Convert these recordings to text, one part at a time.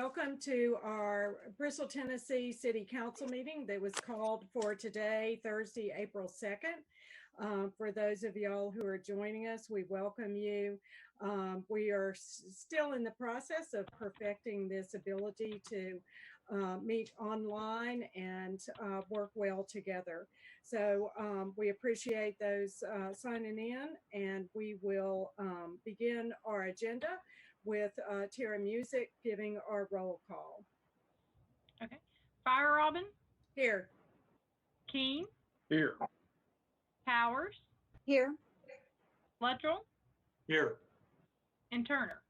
welcome to our Bristol, Tennessee City Council meeting that was called for today, Thursday, April 2nd. For those of y'all who are joining us, we welcome you. We are still in the process of perfecting this ability to meet online and work well together. So we appreciate those signing in, and we will begin our agenda with Tara Music giving our roll call. Okay. Fire Robin? Here. Keene? Here. Powers? Here. Luttrell? Here. And Turner?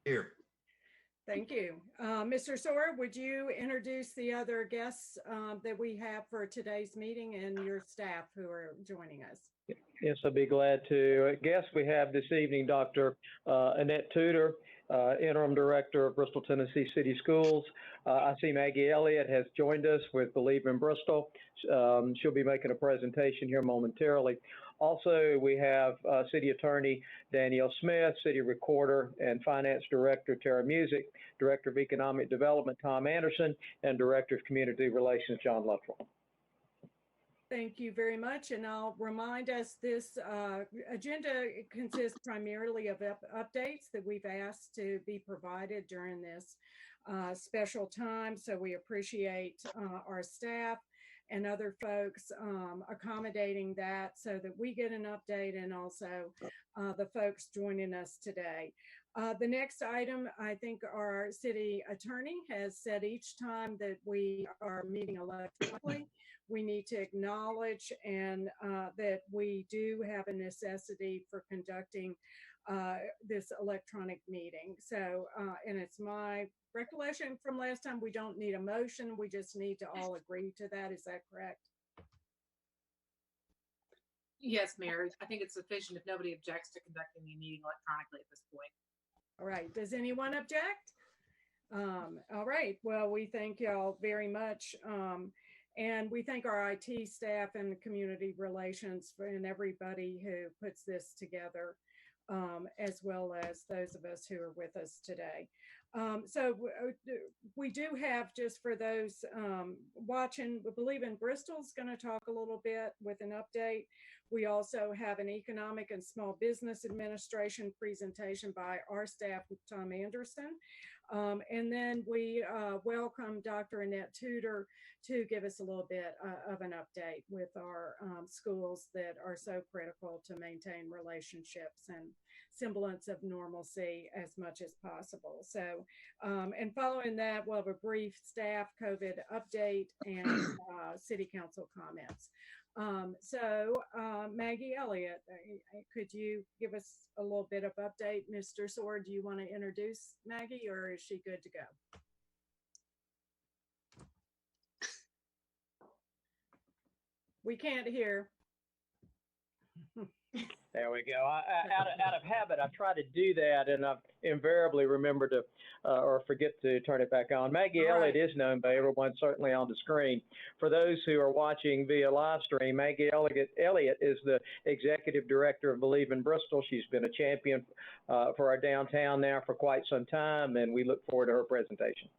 Here. Thank you. Mr. Soar, would you introduce the other guests that we have for today's meeting and your staff who are joining us? Yes, I'd be glad to. Guests we have this evening, Dr. Annette Tudor, Interim Director of Bristol, Tennessee City Schools. I see Maggie Elliott has joined us with Believe in Bristol. She'll be making a presentation here momentarily. Also, we have City Attorney Danielle Smith, City Recorder and Finance Director Tara Music, Director of Economic Development Tom Anderson, and Director of Community Relations John Luttrell. Thank you very much. And I'll remind us this agenda consists primarily of updates that we've asked to be provided during this special time. So we appreciate our staff and other folks accommodating that so that we get an update, and also the folks joining us today. The next item, I think our city attorney has said each time that we are meeting electronically, we need to acknowledge and that we do have a necessity for conducting this electronic meeting. So, and it's my recollection from last time, we don't need a motion, we just need to all agree to that. Is that correct? Yes, Mayor. I think it's sufficient if nobody objects to conducting the meeting electronically at this point. All right. Does anyone object? All right. Well, we thank y'all very much. And we thank our IT staff and community relations and everybody who puts this together, as well as those of us who are with us today. So we do have, just for those watching, we Believe in Bristol is going to talk a little bit with an update. We also have an Economic and Small Business Administration presentation by our staff, Tom Anderson. And then we welcome Dr. Annette Tudor to give us a little bit of an update with our schools that are so critical to maintain relationships and semblance of normalcy as much as possible. So, and following that, we'll have a brief staff COVID update and city council comments. Maggie Elliott, could you give us a little bit of update? Mr. Sword, do you want to introduce Maggie, or is she good to go? We can't hear. There we go. Out of habit, I try to do that, and I invariably remember to or forget to turn it back on. Maggie Elliott is known by everyone, certainly on the screen. For those who are watching via live stream, Maggie Elliott is the Executive Director of Believe in Bristol. She's been a champion for our downtown now for quite some time, and we look forward to her presentation.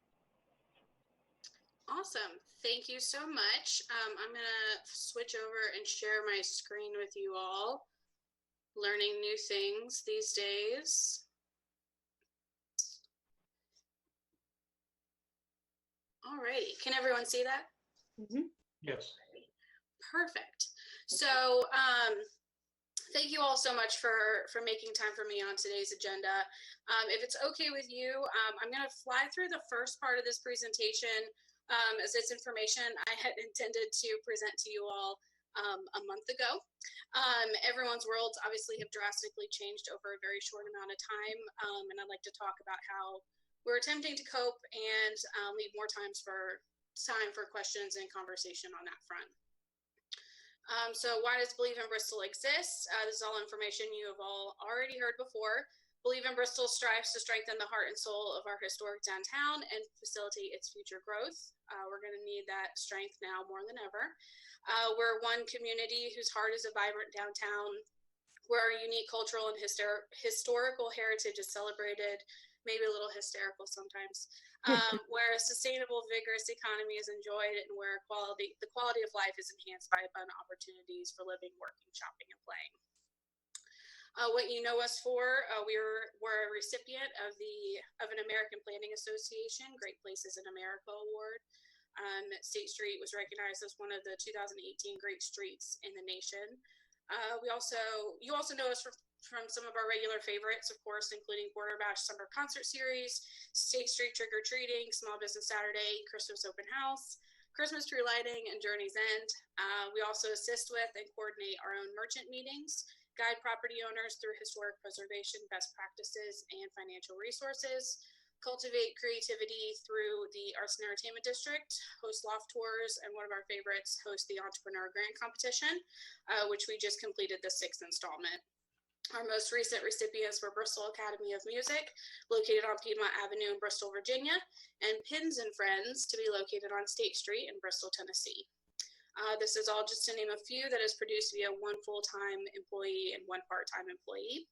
Awesome. Thank you so much. I'm going to switch over and share my screen with you all. Learning new things these days. Alrighty, can everyone see that? Mm-hmm. Yes. Perfect. So thank you all so much for making time for me on today's agenda. If it's okay with you, I'm going to fly through the first part of this presentation as it's information I had intended to present to you all a month ago. Everyone's worlds obviously have drastically changed over a very short amount of time, and I'd like to talk about how we're attempting to cope and leave more time for questions and conversation on that front. So why does Believe in Bristol exist? This is all information you have all already heard before. Believe in Bristol strives to strengthen the heart and soul of our historic downtown and facilitate its future growth. We're going to need that strength now more than ever. We're one community whose heart is a vibrant downtown, where our unique cultural and historical heritage is celebrated maybe a little hysterical sometimes, where a sustainable, vigorous economy is enjoyed and where the quality of life is enhanced by abundant opportunities for living, working, shopping, and playing. What you know us for, we're a recipient of an American Planning Association Great Places in America Award. State Street was recognized as one of the 2018 Great Streets in the nation. You also know us from some of our regular favorites, of course, including Border Bash Summer Concert Series, State Street Trick or Treating, Small Business Saturday, Christmas Open House, Christmas Tree Lighting, and Journey's End. We also assist with and coordinate our own merchant meetings, guide property owners through historic preservation, best practices, and financial resources, cultivate creativity through the Arts and Entertainment District, host loft tours, and one of our favorites, host the Entrepreneur Grant Competition, which we just completed the 6th installment. Our most recent recipients were Bristol Academy of Music, located on Piedmont Avenue in Bristol, Virginia, and Pins and Friends, to be located on State Street in Bristol, Tennessee. This is all just to name a few that is produced via one full-time employee and one part-time employee.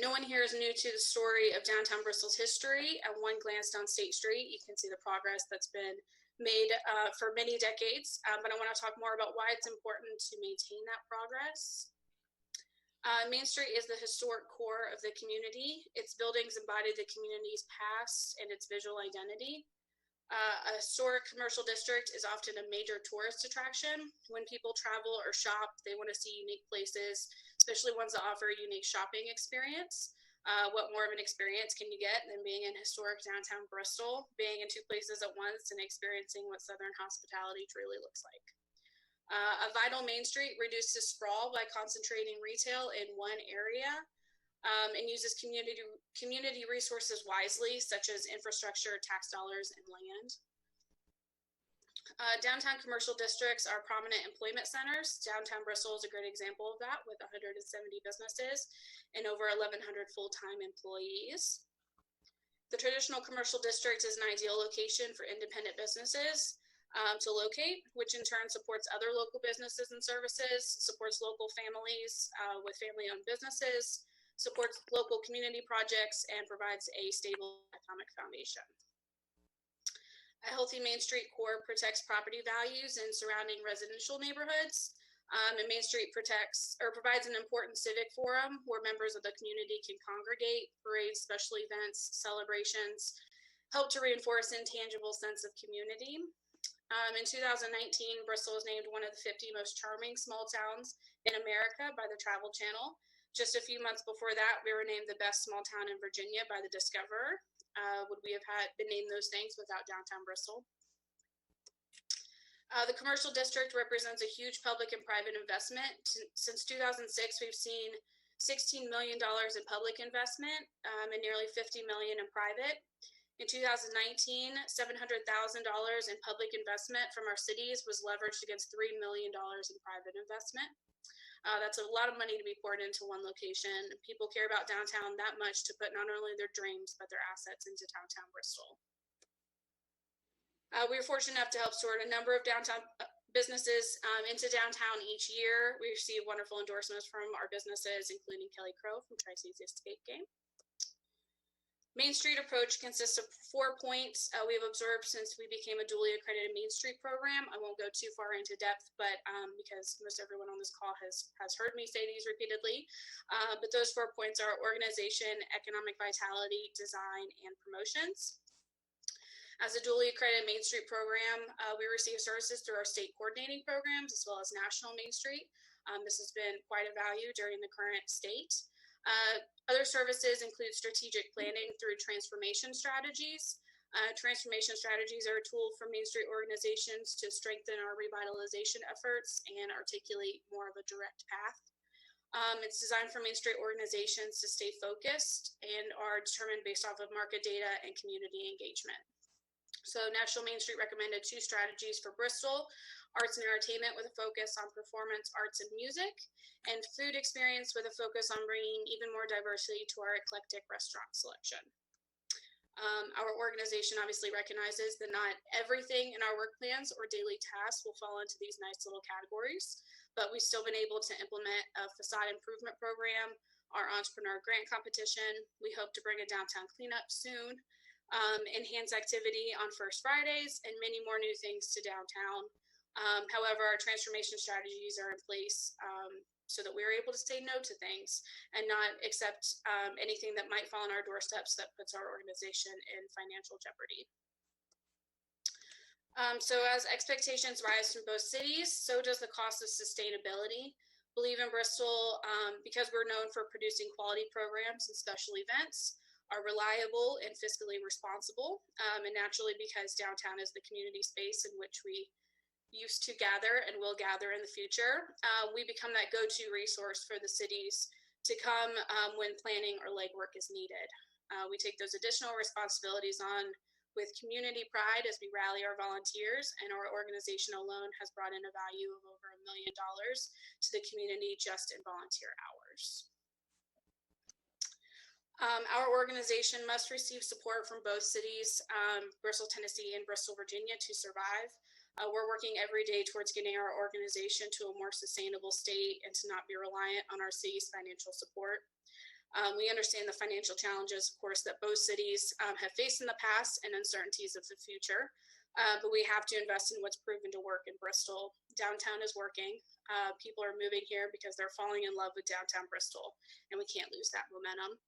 No one here is new to the story of downtown Bristol's history. At one glance down State Street, you can see the progress that's been made for many decades, but I want to talk more about why it's important to maintain that progress. Main Street is the historic core of the community. Its buildings embody the community's past and its visual identity. A historic commercial district is often a major tourist attraction. When people travel or shop, they want to see unique places, especially ones that offer a unique shopping experience. What more of an experience can you get than being in historic downtown Bristol, being in two places at once and experiencing what Southern hospitality truly looks like? A vital Main Street reduces sprawl by concentrating retail in one area and uses community resources wisely, such as infrastructure, tax dollars, and land. Downtown commercial districts are prominent employment centers. Downtown Bristol is a great example of that, with 170 businesses and over 1,100 full-time employees. The traditional commercial district is an ideal location for independent businesses to locate, which in turn supports other local businesses and services, supports local families with family-owned businesses, supports local community projects, and provides a stable economic foundation. A healthy Main Street core protects property values in surrounding residential neighborhoods, and Main Street provides an important civic forum where members of the community can congregate, parades, special events, celebrations, help to reinforce an intangible sense of community. In 2019, Bristol was named one of the 50 most charming small towns in America by the Travel Channel. Just a few months before that, we were named the best small town in Virginia by the Discoverer. Would we have been named those things without downtown Bristol? The commercial district represents a huge public and private investment. Since 2006, we've seen $16 million in public investment and nearly $50 million in private. In 2019, $700,000 in public investment from our cities was leveraged against $3 million in private investment. That's a lot of money to be poured into one location. People care about downtown that much to put not only their dreams, but their assets into downtown Bristol. We were fortunate enough to help sort a number of downtown businesses into downtown each year. We receive wonderful endorsements from our businesses, including Kelly Crow from Tri-Cities Escape Game. Main Street approach consists of 4 points we've observed since we became a duly accredited Main Street program. I won't go too far into depth, but because most everyone on this call has heard me say these repeatedly, but those 4 points are organization, economic vitality, design, and promotions. As a duly accredited Main Street program, we receive services through our state coordinating programs as well as national Main Street. This has been quite a value during the current state. Other services include strategic planning through transformation strategies. Transformation strategies are a tool for Main Street organizations to strengthen our revitalization efforts and articulate more of a direct path. It's designed for Main Street organizations to stay focused and are determined based off of market data and community engagement. So National Main Street recommended 2 strategies for Bristol: arts and entertainment with a focus on performance, arts, and music, and food experience with a focus on bringing even more diversity to our eclectic restaurant selection. Our organization obviously recognizes that not everything in our work plans or daily tasks will fall into these nice little categories, but we've still been able to implement a facade improvement program, our entrepreneur grant competition. We hope to bring a downtown cleanup soon, enhance activity on First Fridays, and many more new things to downtown. However, our transformation strategies are in place so that we're able to say no to things and not accept anything that might fall on our doorsteps that puts our organization in financial jeopardy. So as expectations rise from both cities, so does the cost of sustainability. Believe in Bristol, because we're known for producing quality programs and special events, are reliable and fiscally responsible, and naturally because downtown is the community space in which we used to gather and will gather in the future, we become that go-to resource for the cities to come when planning or legwork is needed. We take those additional responsibilities on with community pride as we rally our volunteers, and our organization alone has brought in a value of over $1 million to the community just in volunteer hours. Our organization must receive support from both cities, Bristol, Tennessee and Bristol, Virginia, to survive. We're working every day towards getting our organization to a more sustainable state and to not be reliant on our city's financial support. We understand the financial challenges, of course, that both cities have faced in the past and uncertainties of the future, but we have to invest in what's proven to work in Bristol. Downtown is working. People are moving here because they're falling in love with downtown Bristol, and we can't lose that momentum.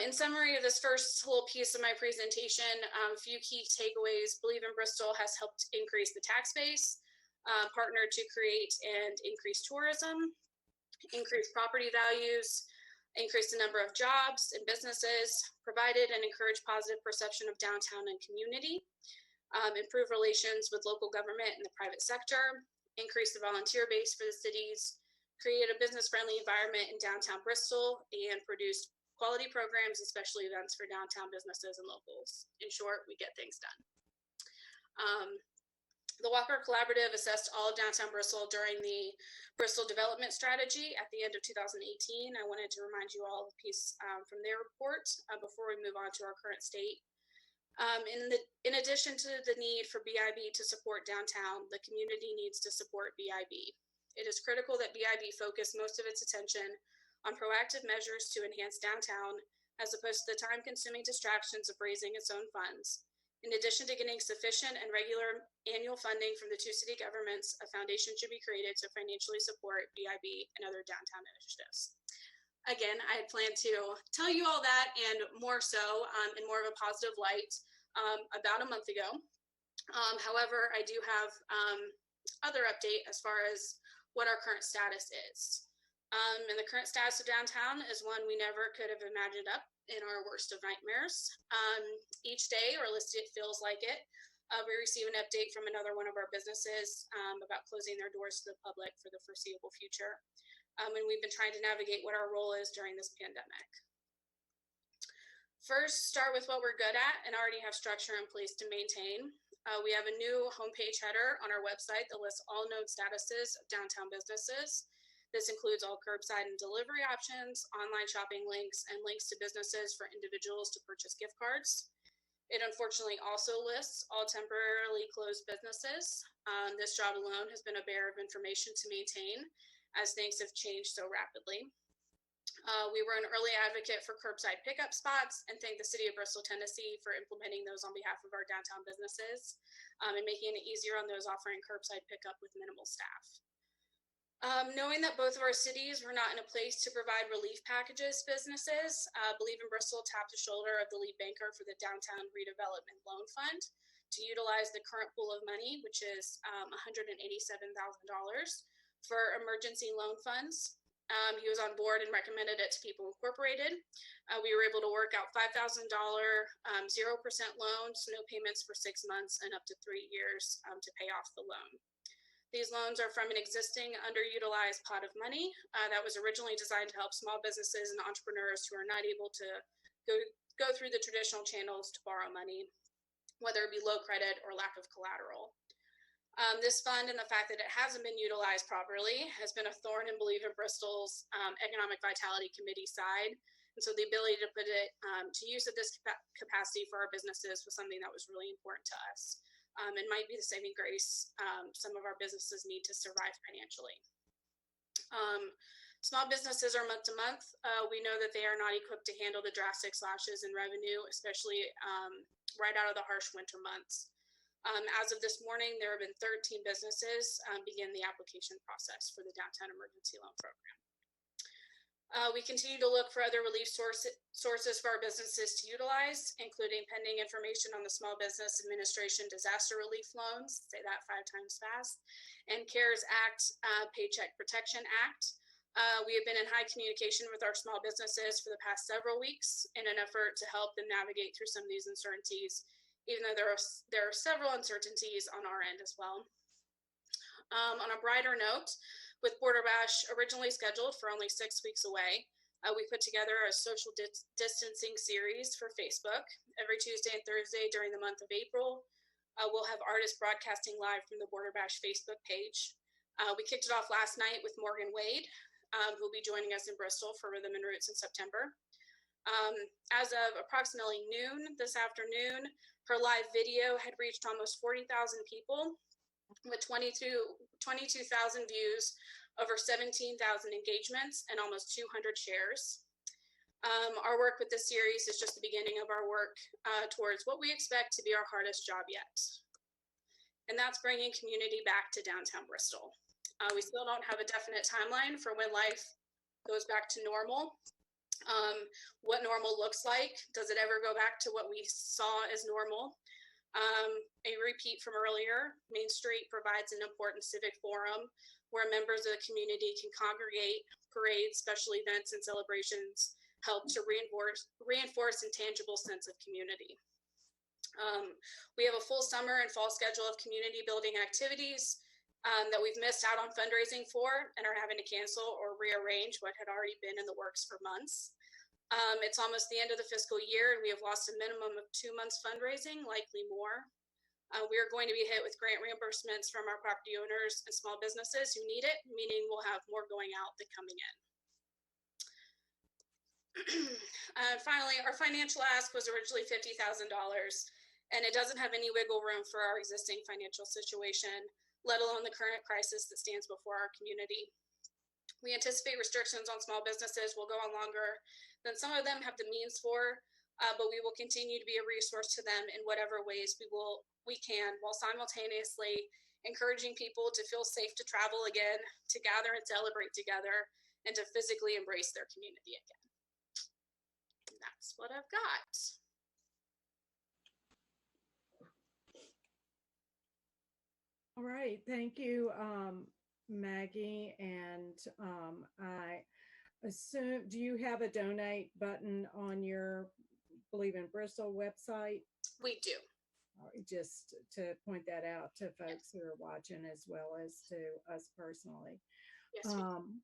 In summary of this first little piece of my presentation, a few key takeaways. Believe in Bristol has helped increase the tax base, partnered to create and increase tourism, increase property values, increase the number of jobs and businesses, provided and encouraged positive perception of downtown and community, improve relations with local government and the private sector, increase the volunteer base for the cities, create a business-friendly environment in downtown Bristol, and produce quality programs and special events for downtown businesses and locals. In short, we get things done. The Walker Collaborative assessed all of downtown Bristol during the Bristol Development Strategy at the end of 2018. I wanted to remind you all of a piece from their report before we move on to our current state. In addition to the need for BIB to support downtown, the community needs to support BIB. It is critical that BIB focus most of its attention on proactive measures to enhance downtown, as opposed to the time-consuming distractions of raising its own funds. In addition to getting sufficient and regular annual funding from the two city governments, a foundation should be created to financially support BIB and other downtown initiatives. Again, I had planned to tell you all that and more so in more of a positive light about a month ago. However, I do have other update as far as what our current status is. And the current status of downtown is one we never could have imagined up in our worst of nightmares. Each day, or at least it feels like it, we receive an update from another one of our businesses about closing their doors to the public for the foreseeable future. And we've been trying to navigate what our role is during this pandemic. First, start with what we're good at and already have structure in place to maintain. We have a new homepage header on our website that lists all known statuses of downtown businesses. This includes all curbside and delivery options, online shopping links, and links to businesses for individuals to purchase gift cards. It unfortunately also lists all temporarily closed businesses. This job alone has been a bear of information to maintain as things have changed so rapidly. We were an early advocate for curbside pickup spots and thank the City of Bristol, Tennessee for implementing those on behalf of our downtown businesses and making it easier on those offering curbside pickup with minimal staff. Knowing that both of our cities were not in a place to provide relief packages to businesses, Believe in Bristol tapped the shoulder of the lead banker for the Downtown Redevelopment Loan Fund to utilize the current pool of money, which is $187,000 for emergency loan funds. He was on board and recommended it to People Incorporated. We were able to work out $5,000 0% loans, no payments for 6 months and up to 3 years to pay off the loan. These loans are from an existing underutilized pot of money that was originally designed to help small businesses and entrepreneurs who are not able to go through the traditional channels to borrow money, whether it be low credit or lack of collateral. This fund and the fact that it hasn't been utilized properly has been a thorn in Believe in Bristol's Economic Vitality Committee side. And so the ability to put it to use at this capacity for our businesses was something that was really important to us. and might be the saving grace some of our businesses need to survive financially. Small businesses are month to month. We know that they are not equipped to handle the drastic slashes in revenue, especially right out of the harsh winter months. As of this morning, there have been 13 businesses begin the application process for the Downtown Emergency Loan Program. We continue to look for other relief sources for our businesses to utilize, including pending information on the Small Business Administration Disaster Relief Loans, say that 5 times fast, and CARES Act, Paycheck Protection Act. We have been in high communication with our small businesses for the past several weeks in an effort to help them navigate through some of these uncertainties, even though there are several uncertainties on our end as well. On a brighter note, with Border Bash originally scheduled for only 6 weeks away, we put together a social distancing series for Facebook. Every Tuesday and Thursday during the month of April, we'll have artists broadcasting live from the Border Bash Facebook page. We kicked it off last night with Morgan Wade, who will be joining us in Bristol for Rhythm and Roots in September. As of approximately noon this afternoon, her live video had reached almost 40,000 people with 22,000 views, over 17,000 engagements, and almost 200 shares. Our work with this series is just the beginning of our work towards what we expect to be our hardest job yet. And that's bringing community back to downtown Bristol. We still don't have a definite timeline for when life goes back to normal. What normal looks like. Does it ever go back to what we saw as normal? A repeat from earlier, Main Street provides an important civic forum where members of the community can congregate, parades, special events, and celebrations help to reinforce a tangible sense of community. We have a full summer and fall schedule of community building activities that we've missed out on fundraising for and are having to cancel or rearrange what had already been in the works for months. It's almost the end of the fiscal year, and we have lost a minimum of 2 months fundraising, likely more. We are going to be hit with grant reimbursements from our property owners and small businesses who need it, meaning we'll have more going out than coming in. Finally, our financial ask was originally $50,000, and it doesn't have any wiggle room for our existing financial situation, let alone the current crisis that stands before our community. We anticipate restrictions on small businesses will go on longer than some of them have the means for, but we will continue to be a resource to them in whatever ways we can, while simultaneously encouraging people to feel safe to travel again, to gather and celebrate together, and to physically embrace their community again. And that's what I've got. All right, thank you, Maggie. And I assume, do you have a donate button on your Believe in Bristol website? We do. Just to point that out to folks who are watching as well as to us personally. Yes,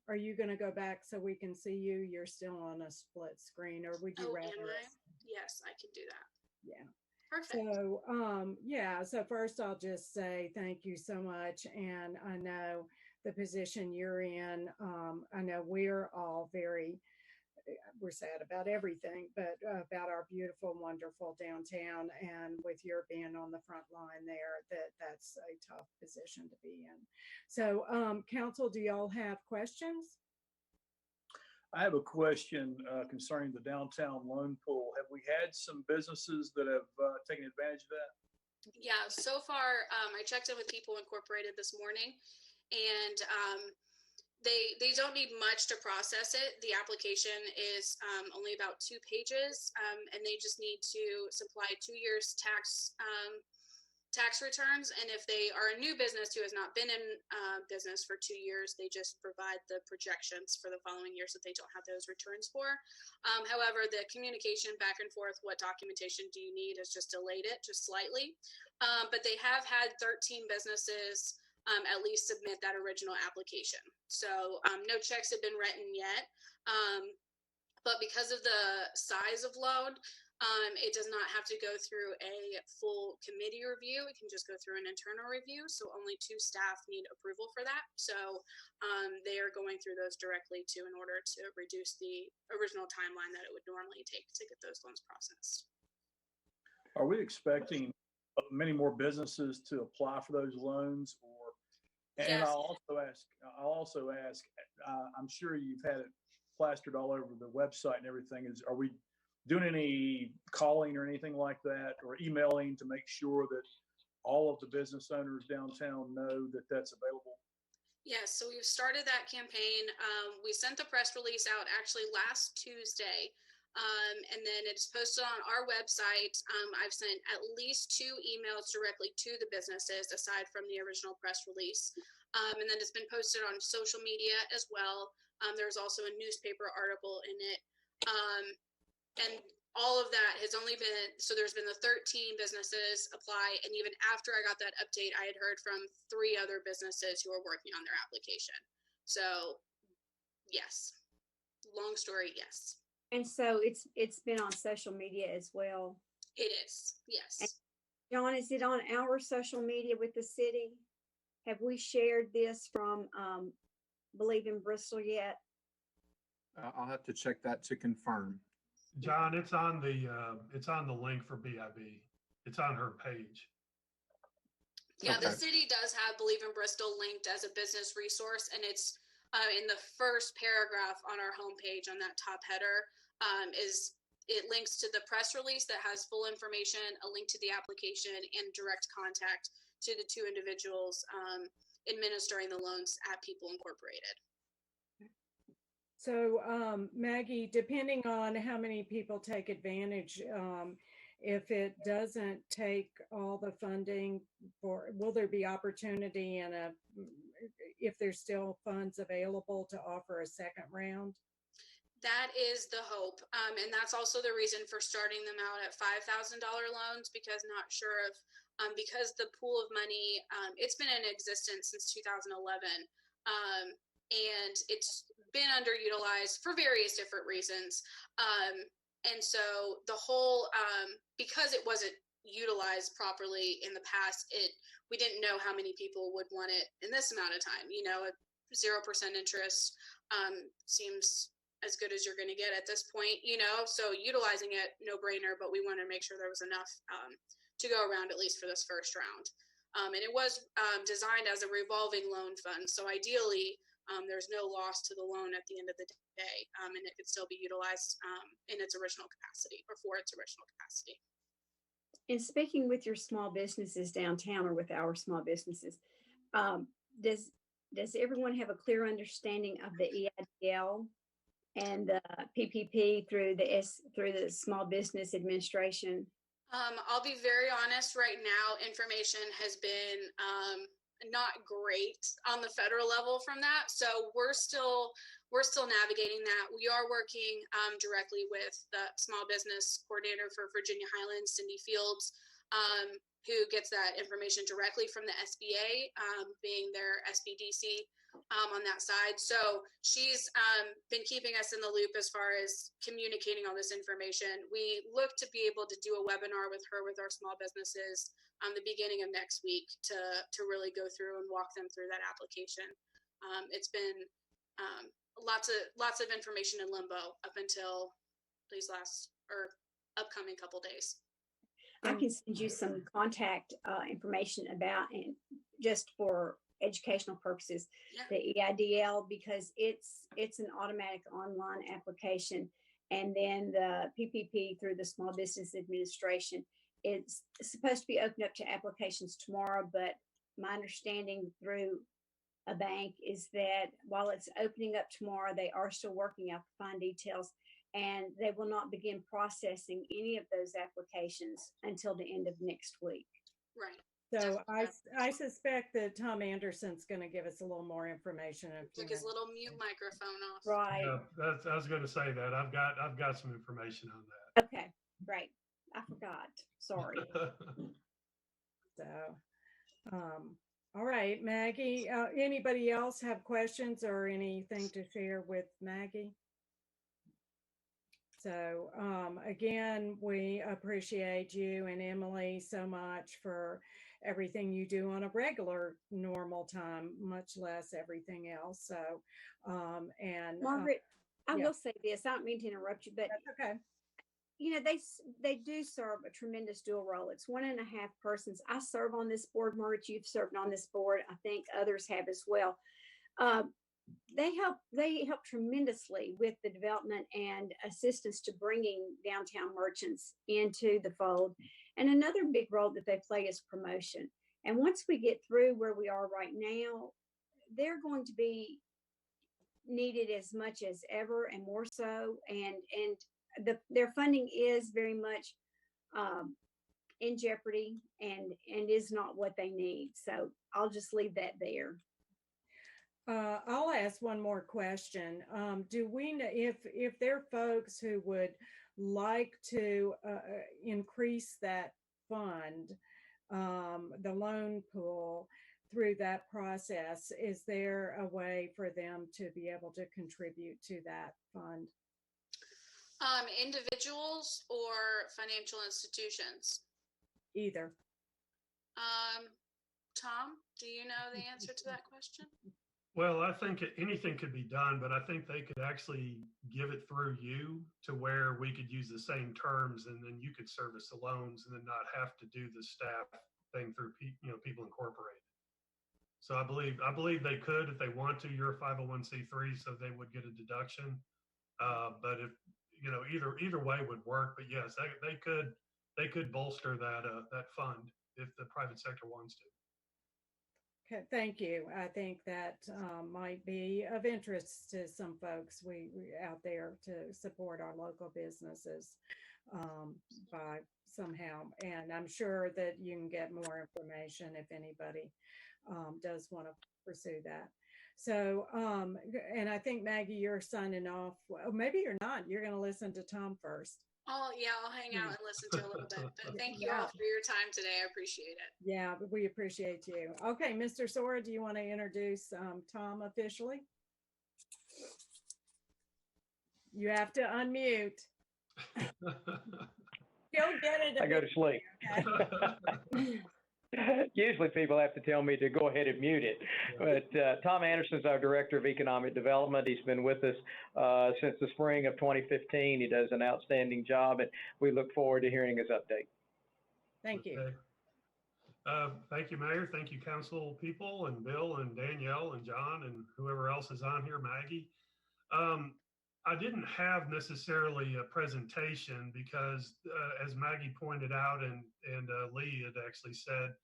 are you going to go back so we can see you? You're still on a split screen, or would you rather? Am I? Yes, I can do that. Yeah. Perfect. So, yeah, so first I'll just say thank you so much. And I know the position you're in, I know we're all we're sad about everything, but about our beautiful, wonderful downtown, and with your being on the front line there, that's a tough position to be in. So, council, do y'all have questions? I have a question concerning the downtown loan pool. Have we had some businesses that have taken advantage of that? Yeah, so far, I checked in with People Incorporated this morning, and they don't need much to process it. The application is only about 2 pages, and they just need to supply 2 years tax returns. And if they are a new business who has not been in business for 2 years, they just provide the projections for the following years that they don't have those returns for. However, the communication back and forth, what documentation do you need, has just delayed it just slightly. But they have had 13 businesses at least submit that original application. So no checks have been written yet. But because of the size of loan, it does not have to go through a full committee review. It can just go through an internal review. So only 2 staff need approval for that. So they are going through those directly too, in order to reduce the original timeline that it would normally take to get those loans processed. Are we expecting many more businesses to apply for those loans? Or, and Yes. I'll also ask, I'm sure you've had it plastered all over the website and everything. Are we doing any calling or anything like that, or emailing to make sure that all of the business owners downtown know that that's available? Yes, so we've started that campaign. We sent the press release out actually last Tuesday, and then it's posted on our website. I've sent at least 2 emails directly to the businesses aside from the original press release. And then it's been posted on social media as well. There's also a newspaper article in it. And all of that has only been, so there's been the 13 businesses apply. And even after I got that update, I had heard from 3 other businesses who are working on their application. So yes, long story, yes. And so it's been on social media as well. It is, yes. John, is it on our social media with the city? Have we shared this from Believe in Bristol yet? I'll have to check that to confirm. John, it's on the link for BIB. It's on her page. Yeah, the Okay. city does have Believe in Bristol linked as a business resource, and it's in the first paragraph on our homepage on that top header. It links to the press release that has full information, a link to the application, and direct contact to the 2 individuals administering the loans at People Incorporated. So Maggie, depending on how many people take advantage, if it doesn't take all the funding will there be opportunity and if there's still funds available to offer a second round? That is the hope. And that's also the reason for starting them out at $5,000 loans, because not sure if, because the pool of money, it's been in existence since 2011. And it's been underutilized for various different reasons. And so the whole, because it wasn't utilized properly in the past, we didn't know how many people would want it in this amount of time. You know, 0% interest seems as good as you're going to get at this point, you know, so utilizing it, no brainer, but we want to make sure there was enough to go around, at least for this first round. And it was designed as a revolving loan fund. So ideally, there's no loss to the loan at the end of the day, and it could still be utilized in its original capacity or for its original capacity. In speaking with your small businesses downtown or with our small businesses, does everyone have a clear understanding of the EIDL and the PPP through the Small Business Administration? I'll be very honest right now, information has been not great on the federal level from that. So we're still navigating that. We are working directly with the small business coordinator for Virginia Highlands, Cindy Fields, who gets that information directly from the SBA, being their SBDC on that side. So she's been keeping us in the loop as far as communicating all this information. We look to be able to do a webinar with her, with our small businesses, the beginning of next week to really go through and walk them through that application. It's been lots of information in limbo up until these last or upcoming couple days. I can send you some contact information about, and just for educational purposes, the EIDL, because it's an automatic online application, and then the PPP through the Small Business Administration. It's supposed to be opened up to applications tomorrow, but my understanding through a bank is that while it's opening up tomorrow, they are still working out the fine details, and they will not begin processing any of those applications until the end of next week. Right. So I suspect that Tom Anderson's going to give us a little more information. Took his little mute microphone off. Right. Yeah, I was going to say that. I've got some information on that. Okay, great. I forgot. Sorry. So, all right, Maggie, anybody else have questions or anything to share with Maggie? So, again, we appreciate you and Emily so much for everything you do on a regular, normal time, much less everything else. So, and Margaret, I yeah. will say this. I don't mean to interrupt you, but that's okay. they do serve a tremendous dual role. It's 1.5 persons. I serve on this board, Merch. You've served on this board. I think others have as well. They help tremendously with the development and assistance to bringing downtown merchants into the fold. And another big role that they play is promotion. And once we get through where we are right now, they're going to be needed as much as ever and more so. And their funding is very much in jeopardy and is not what they need. So I'll just leave that there. I'll ask one more question. Do we know if there are folks who would like to increase that fund, the loan pool through that process, is there a way for them to be able to contribute to that fund? Individuals or financial institutions? Either. Tom, do you know the answer to that question? Well, I think anything could be done, but I think they could actually give it through you to where we could use the same terms, and then you could service the loans and then not have to do the staff thing through People Incorporated. So I believe they could if they want to. You're a 501c3, so they would get a deduction. But if either way would work. But yes, they could bolster that fund if the private sector wants to. Okay, thank you. I think that might be of interest to some folks we out there to support our local businesses by somehow. And I'm sure that you can get more information if anybody does want to pursue that. So, and I think, Maggie, you're signing off. Well, maybe you're not. You're going to listen to Tom first. Oh, yeah, I'll hang out and listen to a little bit. But thank you all for your time today. I appreciate it. Yeah, we appreciate you. Okay, Mr. Sora, do you want to introduce Tom officially? You have to unmute. He'll get it. I go to sleep. Okay. Usually people have to tell me to go ahead and mute it. But Tom Anderson is our Director of Economic Development. He's been with us since the spring of 2015. He does an outstanding job, and we look forward to hearing his update. Thank you. Okay. Thank you, Mayor. Thank you, council people, and Bill and Danielle and John and whoever else is on here, Maggie. I didn't have necessarily a presentation because, as Maggie pointed out, and Lee had actually said,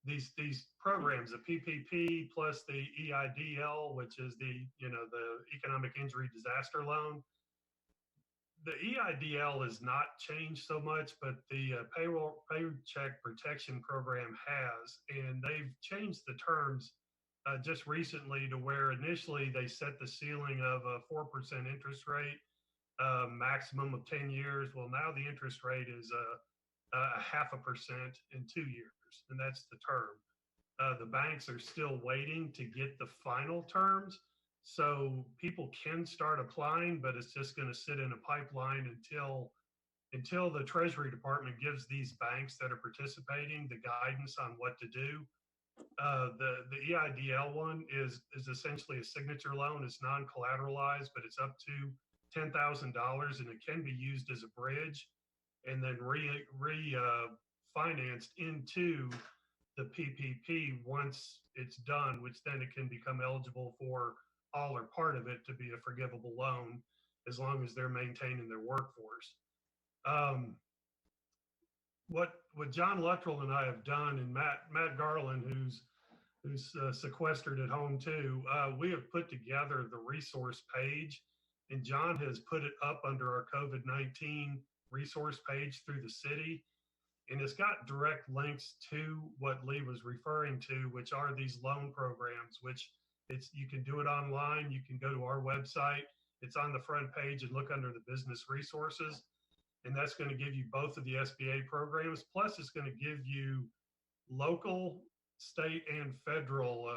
these programs, the PPP plus the EIDL, which is the Economic Injury Disaster Loan. The EIDL has not changed so much, but the Paycheck Protection Program has, and they've changed the terms just recently to where initially they set the ceiling of a 4% interest rate, maximum of 10 years. Well, now the interest rate is a 0.5% in 2 years, and that's the term. The banks are still waiting to get the final terms, so people can start applying, but it's just going to sit in a pipeline until the Treasury Department gives these banks that are participating the guidance on what to do. The EIDL one is essentially a signature loan. It's non-collateralized, but it's up to $10,000, and it can be used as a bridge and then financed into the PPP once it's done, which then it can become eligible for all or part of it to be a forgivable loan as long as they're maintaining their workforce. What John Luttrell and I have done, and Matt Garland, who's sequestered at home too, we have put together the resource page, and John has put it up under our COVID-19 resource page through the city, and it's got direct links to what Lee was referring to, which are these loan programs, which you can do it online. You can go to our website. It's on the front page and look under the business resources. And that's going to give you both of the SBA programs. Plus, it's going to give you local, state, and federal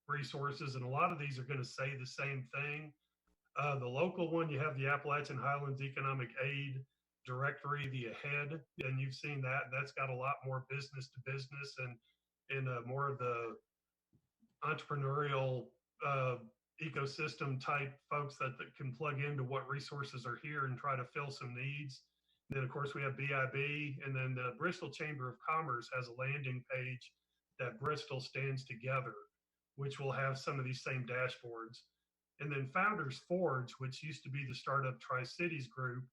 resources. And a lot of these are going to say the same thing. The local one, you have the Appalachian Highlands Economic Aid Directory, the AHEAD, and you've seen that. That's got a lot more business to business and more of the entrepreneurial ecosystem type folks that can plug into what resources are here and try to fill some needs. Then, of course, we have BIB, and then the Bristol Chamber of Commerce has a landing page that Bristol stands together, which will have some of these same dashboards. And then Founders Forge, which used to be the startup Tri-Cities group,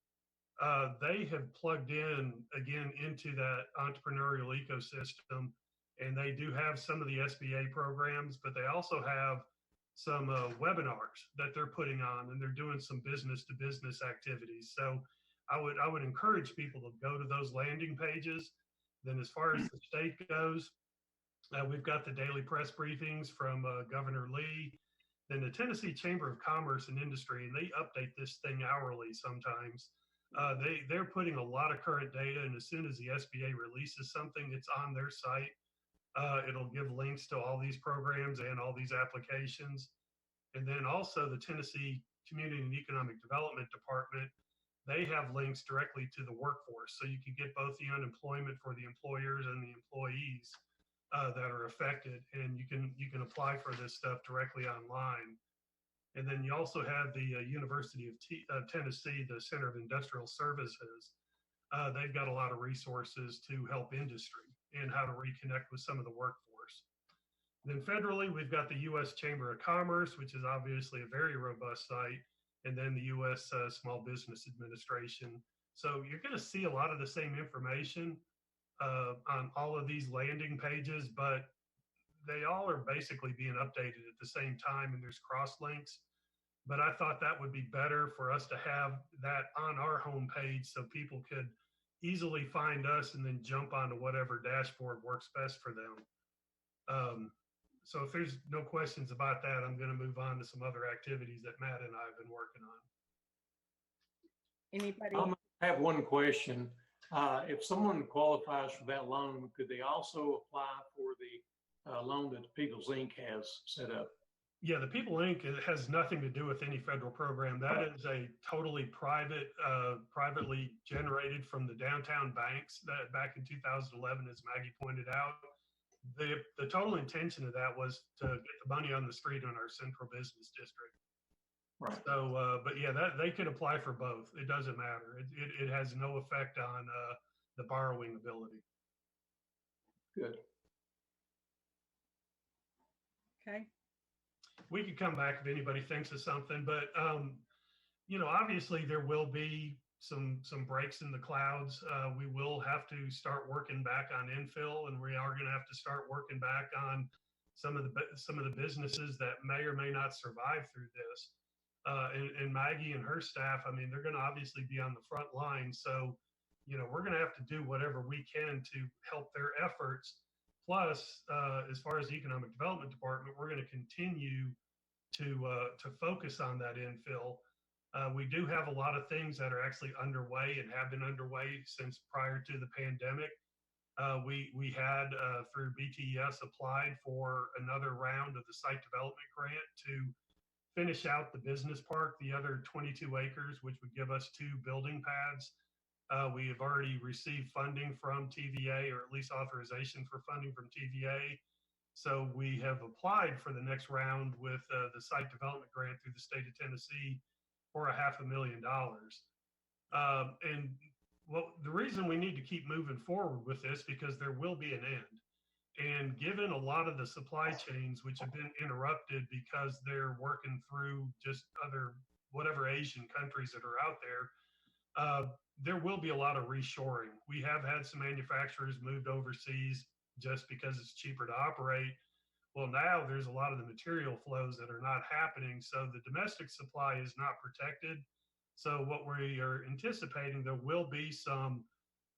they have plugged in again into that entrepreneurial ecosystem, and they do have some of the SBA programs, but they also have some webinars that they're putting on, and they're doing some business to business activities. So I would encourage people to go to those landing pages. Then as far as the state goes, we've got the daily press briefings from Governor Lee, then the Tennessee Chamber of Commerce and Industry, and they update this thing hourly sometimes. They're putting a lot of current data, and as soon as the SBA releases something, it's on their site. It'll give links to all these programs and all these applications. And then also the Tennessee Community and Economic Development Department, they have links directly to the workforce. So you can get both the unemployment for the employers and the employees that are affected, and you can apply for this stuff directly online. And then you also have the University of Tennessee, the Center of Industrial Services. They've got a lot of resources to help industry and how to reconnect with some of the workforce. Then federally, we've got the U.S. Chamber of Commerce, which is obviously a very robust site, and then the U.S. Small Business Administration. So you're going to see a lot of the same information on all of these landing pages, but they all are basically being updated at the same time, and there's cross links. But I thought that would be better for us to have that on our homepage so people could easily find us and then jump onto whatever dashboard works best for them. So if there's no questions about that, I'm going to move on to some other activities that Matt and I have been working on. Anybody? I have one question. If someone qualifies for that loan, could they also apply for the loan that People's Inc. has set up? Yeah, the People Inc. It has nothing to do with any federal program. That is a totally private, privately generated from the downtown banks that back in 2011, as Maggie pointed out. The total intention of that was to get the money on the street in our central business district. Right. So, but yeah, that they could apply for both. It doesn't matter. It has no effect on the borrowing ability. Good. Okay. We could come back if anybody thinks of something, but you know, obviously there will be some breaks in the clouds. We will have to start working back on infill, and we are going to have to start working back on some of the businesses that may or may not survive through this. And Maggie and her staff, I mean, they're going to obviously be on the front line. So, you know, we're going to have to do whatever we can to help their efforts. Plus, as far as the Economic Development Department, we're going to continue to focus on that infill. We do have a lot of things that are actually underway and have been underway since prior to the pandemic. We had through BTES applied for another round of the site development grant to finish out the business park, the other 22 acres, which would give us 2 building pads. We have already received funding from TVA, or at least authorization for funding from TVA. So we have applied for the next round with the site development grant through the state of Tennessee for $500,000. And well, the reason we need to keep moving forward with this, because there will be an end. And given a lot of the supply chains, which have been interrupted because they're working through just whatever Asian countries that are out there will be a lot of reshoring. We have had some manufacturers moved overseas just because it's cheaper to operate. Well, now there's a lot of the material flows that are not happening. So the domestic supply is not protected. So what we are anticipating, there will be some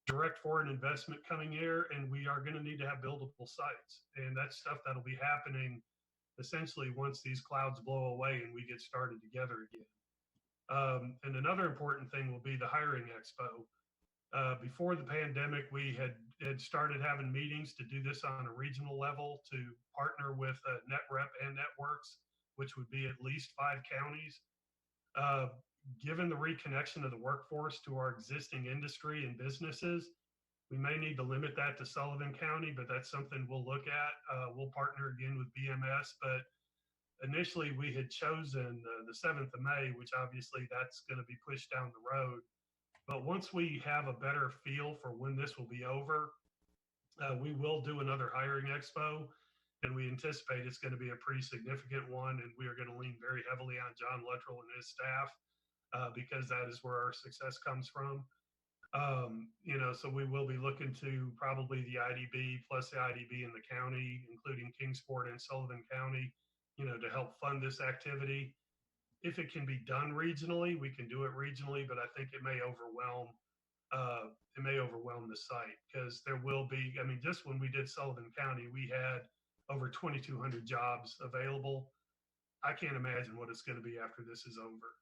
direct foreign investment coming here, and we are going to need to have buildable sites. And that's stuff that'll be happening essentially once these clouds blow away and we get started together again. And another important thing will be the hiring expo. Before the pandemic, we had started having meetings to do this on a regional level to partner with NetRep and Networks, which would be at least 5 counties. Given the reconnection of the workforce to our existing industry and businesses, we may need to limit that to Sullivan County, but that's something we'll look at. We'll partner again with BMS, but initially we had chosen the 7th of May, which obviously that's going to be pushed down the road. But once we have a better feel for when this will be over, we will do another hiring expo, and we anticipate it's going to be a pretty significant one. And we are going to lean very heavily on John Luttrell and his staff because that is where our success comes from. So we will be looking to probably the IDB plus the IDB in the county, including Kingsport and Sullivan County, to help fund this activity. If it can be done regionally, we can do it regionally, but I think it may overwhelm the site because there will be, just when we did Sullivan County, we had over 2,200 jobs available. I can't imagine what it's going to be after this is over.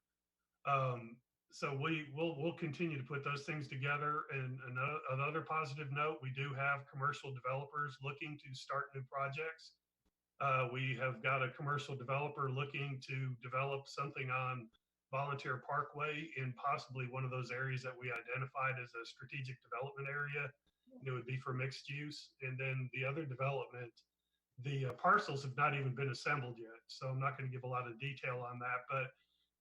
So we'll continue to put those things together. And another positive note, we do have commercial developers looking to start new projects. We have got a commercial developer looking to develop something on Volunteer Parkway in possibly one of those areas that we identified as a strategic development area. It would be for mixed use. And then the other development, the parcels have not even been assembled yet. So I'm not going to give a lot of detail on that, but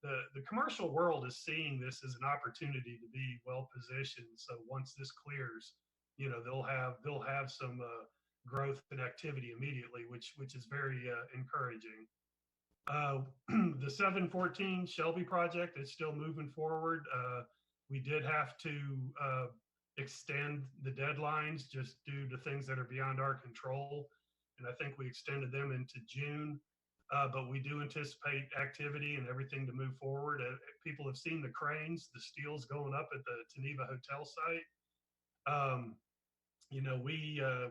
the commercial world is seeing this as an opportunity to be well positioned. So once this clears, they'll have some growth and activity immediately, which is very encouraging. The 714 Shelby project is still moving forward. We did have to extend the deadlines just due to things that are beyond our control, and I think we extended them into June. But we do anticipate activity and everything to move forward. People have seen the cranes, the steels going up at the Geneva Hotel site.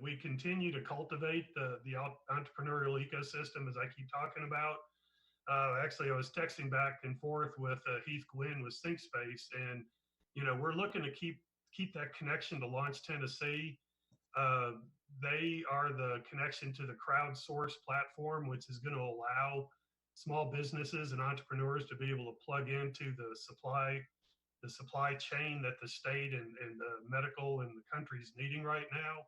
We continue to cultivate the entrepreneurial ecosystem, as I keep talking about. Actually, I was texting back and forth with Heath Gwynn with ThinkSpace, and we're looking to keep that connection to Launch Tennessee. They are the connection to the crowdsourced platform, which is going to allow small businesses and entrepreneurs to be able to plug into the supply chain that the state and the medical and the country is needing right now.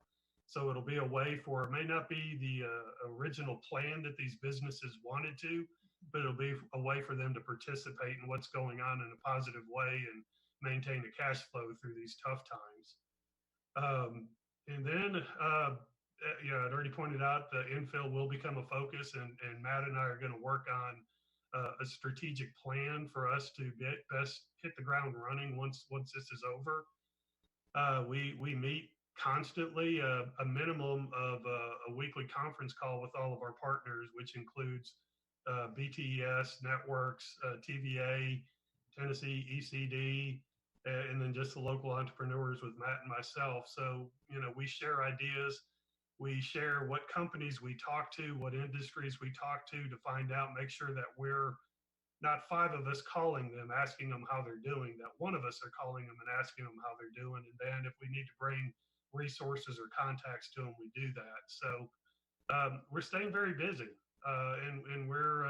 So it'll be a way for, it may not be the original plan that these businesses wanted to, but it'll be a way for them to participate in what's going on in a positive way and maintain the cash flow through these tough times. And then, I'd already pointed out the infill will become a focus, and Matt and I are going to work on a strategic plan for us to best hit the ground running once this is over. We meet constantly, a minimum of a weekly conference call with all of our partners, which includes BTES, Networks, TVA, Tennessee, ECD, and then just the local entrepreneurs with Matt and myself. So, we share ideas. We share what companies we talk to, what industries we talk to find out, make sure that we're not five of us calling them, asking them how they're doing, that one of us are calling them and asking them how they're doing. And then if we need to bring resources or contacts to them, we do that. So we're staying very busy and we're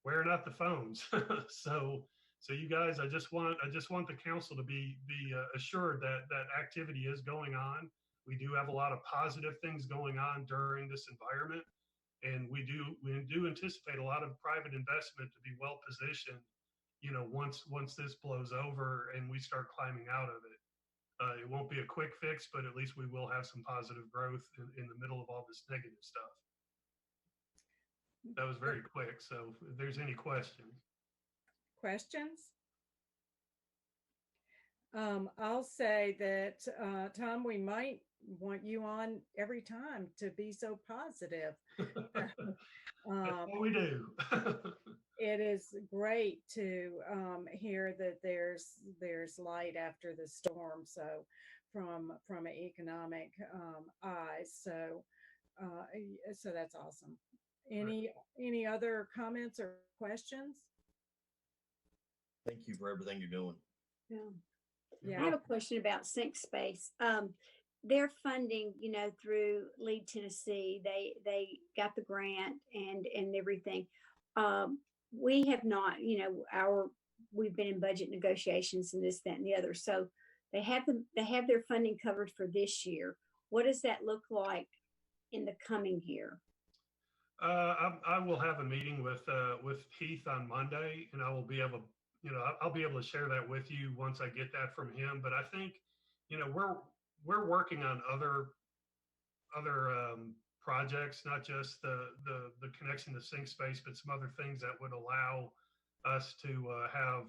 wearing out the phones. So you guys, I just want the council to be assured that activity is going on. We do have a lot of positive things going on during this environment, and we do anticipate a lot of private investment to be well positioned. Once this blows over and we start climbing out of it, it won't be a quick fix, but at least we will have some positive growth in the middle of all this negative stuff. That was very quick. So if there's any questions. I'll say that, Tom, we might want you on every time to be so positive. That's what we do. It is great to hear that there's light after the storm. So from an economic eyes, so that's awesome. Any other comments or questions? Thank you for everything you're doing. Yeah. I have a question about ThinkSpace. Their funding, through Lead Tennessee, they got the grant and everything. We have not, we've been in budget negotiations and this, that, and the other. So they have their funding covered for this year. What does that look like in the coming year? I will have a meeting with Heath on Monday, and I will be able I'll be able to share that with you once I get that from him. But I think, we're working on other projects, not just the connection to Sync Space, but some other things that would allow us to have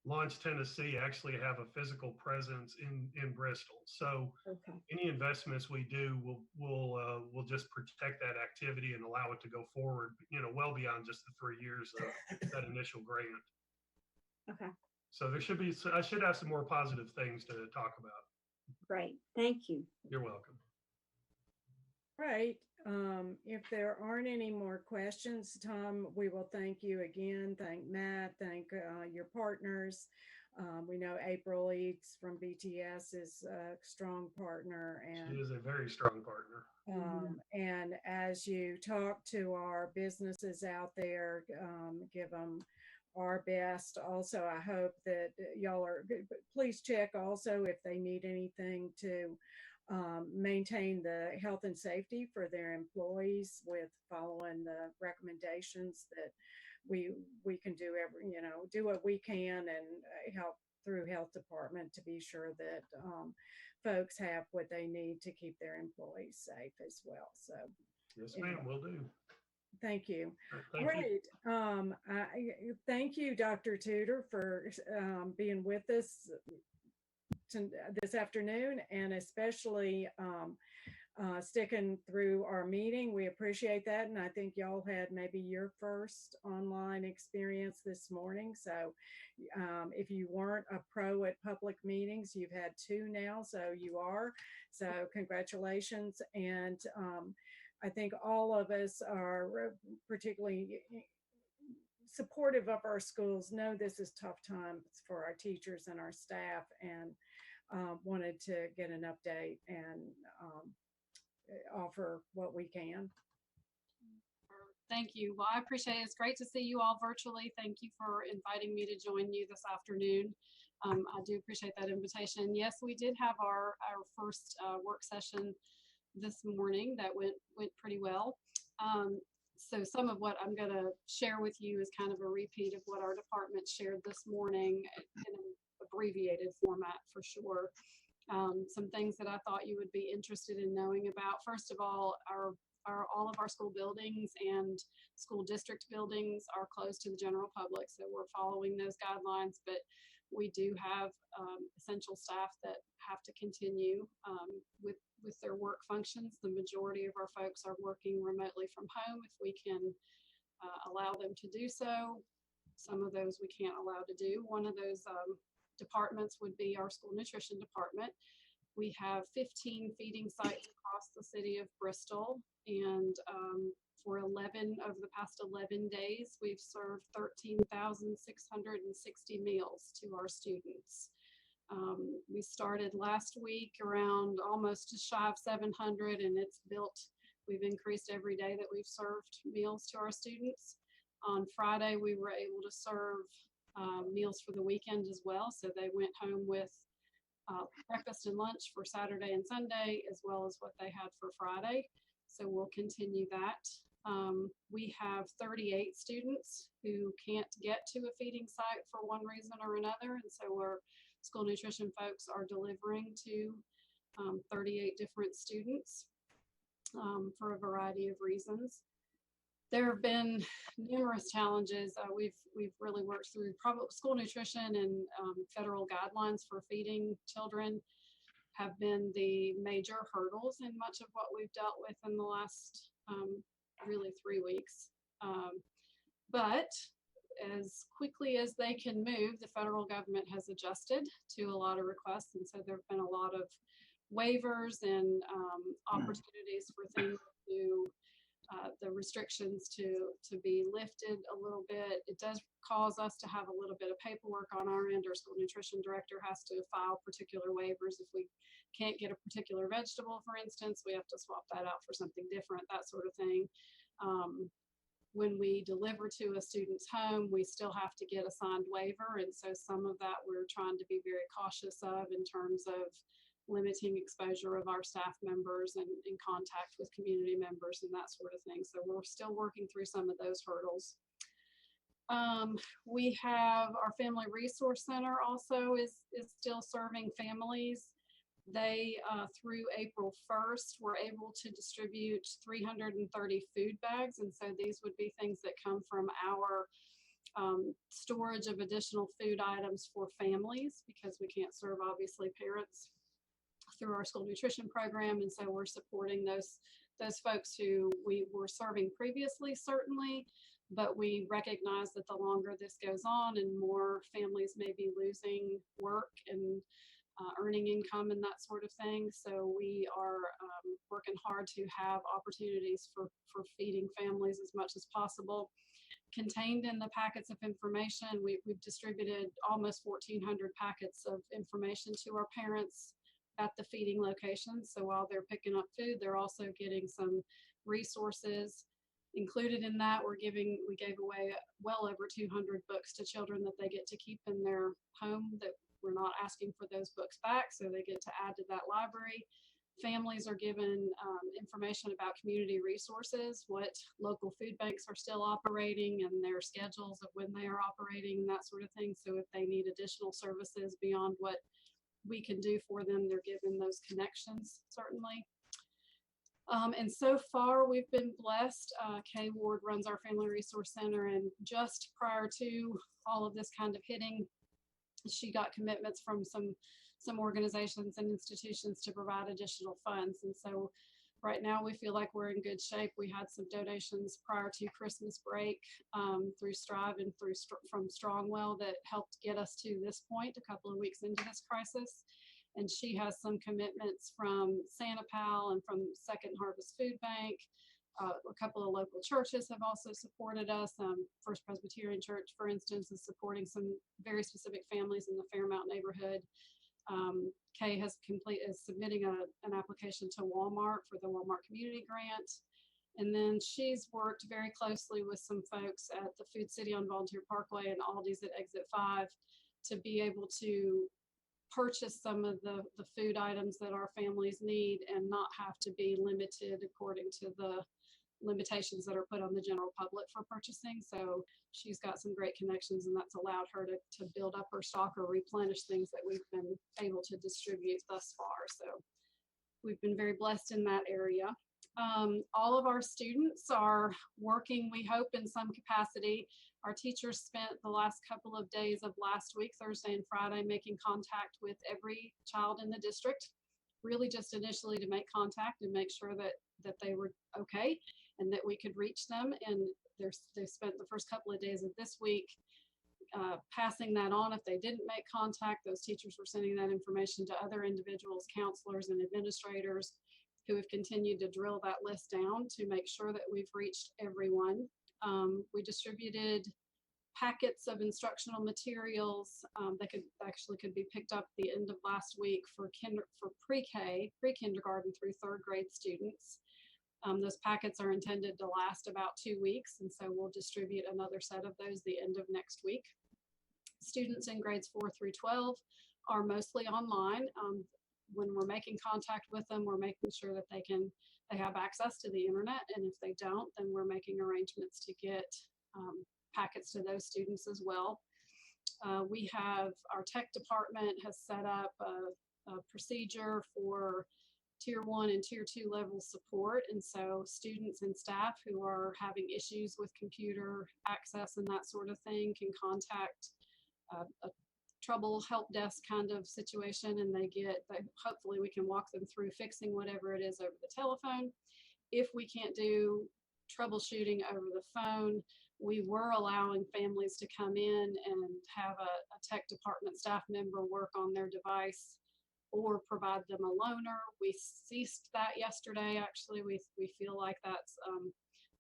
Launch Tennessee actually have a physical presence in Bristol. So Okay. any investments we do will just protect that activity and allow it to go forward, well beyond just the 3 years of that initial grant. Okay. So I should have some more positive things to talk about. Great. Thank you. You're welcome. Right. If there aren't any more questions, Tom, we will thank you again. Thank Matt, thank your partners. We know April Eats from BTS is a strong partner. And she is a very strong partner. And as you talk to our businesses out there, give them our best. Also, I hope that y'all please check also if they need anything to maintain the health and safety for their employees with following the recommendations that we can do do what we can and help through health department to be sure that folks have what they need to keep their employees safe as well. So yes, ma'am, will do. Thank you. Thank you. Thank you, Dr. Tudor, for being with us this afternoon, and especially sticking through our meeting. We appreciate that. And I think y'all had maybe your first online experience this morning. So if you weren't a pro at public meetings, you've had 2 now, so you are. So congratulations. And I think all of us are particularly supportive of our schools, know this is tough times for our teachers and our staff, and wanted to get an update and offer what we can. Thank you. Well, I appreciate it. It's great to see you all virtually. Thank you for inviting me to join you this afternoon. I do appreciate that invitation. Yes, we did have our first work session this morning that went pretty well. So some of what I'm going to share with you is kind of a repeat of what our department shared this morning in an abbreviated format for sure. Some things that I thought you would be interested in knowing about. First of all, all of our school buildings and school district buildings are closed to the general public, so we're following those guidelines, but we do have essential staff that have to continue with their work functions. The majority of our folks are working remotely from home if we can allow them to do so. Some of those we can't allow to do. One of those departments would be our school nutrition department. We have 15 feeding sites across the city of Bristol, and for 11 of the past 11 days, we've served 13,660 meals to our students. We started last week around almost just shy of 700, and it's built. We've increased every day that we've served meals to our students. On Friday, we were able to serve meals for the weekend as well. So they went home with breakfast and lunch for Saturday and Sunday, as well as what they had for Friday. So we'll continue that. We have 38 students who can't get to a feeding site for one reason or another. And so our school nutrition folks are delivering to 38 different students for a variety of reasons. There have been numerous challenges. We've really worked through school nutrition, and federal guidelines for feeding children have been the major hurdles in much of what we've dealt with in the last really 3 weeks. But as quickly as they can move, the federal government has adjusted to a lot of requests, and so there have been a lot of waivers and opportunities for things to the restrictions to be lifted a little bit. It does cause us to have a little bit of paperwork on our end. Our school nutrition director has to file particular waivers. If we can't get a particular vegetable, for instance, we have to swap that out for something different, that sort of thing. When we deliver to a student's home, we still have to get a signed waiver. And so some of that we're trying to be very cautious of in terms of limiting exposure of our staff members and in contact with community members and that sort of thing. So we're still working through some of those hurdles. We have our Family Resource Center also is still serving families. They, through April 1st, were able to distribute 330 food bags. And so these would be things that come from our storage of additional food items for families, because we can't serve, obviously, parents through our school nutrition program. And so we're supporting those folks who we were serving previously, certainly, but we recognize that the longer this goes on and more families may be losing work and earning income and that sort of thing. So we are working hard to have opportunities for feeding families as much as possible. Contained in the packets of information, we've distributed almost 1,400 packets of information to our parents at the feeding locations. So while they're picking up food, they're also getting some resources. Included in that, we gave away well over 200 books to children that they get to keep in their home, that we're not asking for those books back, so they get to add to that library. Families are given information about community resources, what local food banks are still operating and their schedules of when they are operating, that sort of thing. So if they need additional services beyond what we can do for them, they're given those connections, certainly. And so far, we've been blessed. Kay Ward runs our Family Resource Center, and just prior to all of this kind of hitting, she got commitments from some organizations and institutions to provide additional funds. And so right now we feel like we're in good shape. We had some donations prior to Christmas break through Strive and from Strongwell that helped get us to this point a couple of weeks into this crisis. And she has some commitments from Santa Pal and from Second Harvest Food Bank. A couple of local churches have also supported us. First Presbyterian Church, for instance, is supporting some very specific families in the Fairmount neighborhood. Kay is submitting an application to Walmart for the Walmart Community Grant. And then she's worked very closely with some folks at the Food City on Volunteer Parkway and Aldi's at Exit 5 to be able to purchase some of the food items that our families need and not have to be limited according to the limitations that are put on the general public for purchasing. So she's got some great connections, and that's allowed her to build up her stock or replenish things that we've been able to distribute thus far. So we've been very blessed in that area. All of our students are working, we hope, in some capacity. Our teachers spent the last couple of days of last week, Thursday and Friday, making contact with every child in the district, really just initially to make contact and make sure that they were okay and that we could reach them. And they spent the first couple of days of this week passing that on. If they didn't make contact, those teachers were sending that information to other individuals, counselors, and administrators who have continued to drill that list down to make sure that we've reached everyone. We distributed packets of instructional materials that could be picked up at the end of last week for pre-kindergarten through third grade students. Those packets are intended to last about 2 weeks, and so we'll distribute another set of those the end of next week. Students in grades 4 through 12 are mostly online. When we're making contact with them, we're making sure that they have access to the internet, and if they don't, then we're making arrangements to get packets to those students as well. We have, our tech department has set up a procedure for Tier 1 and Tier 2 level support, and so students and staff who are having issues with computer access and that sort of thing can contact a trouble help desk kind of situation, and hopefully we can walk them through fixing whatever it is over the telephone. If we can't do troubleshooting over the phone, we were allowing families to come in and have a tech department staff member work on their device or provide them a loaner. We ceased that yesterday. Actually, we feel like that's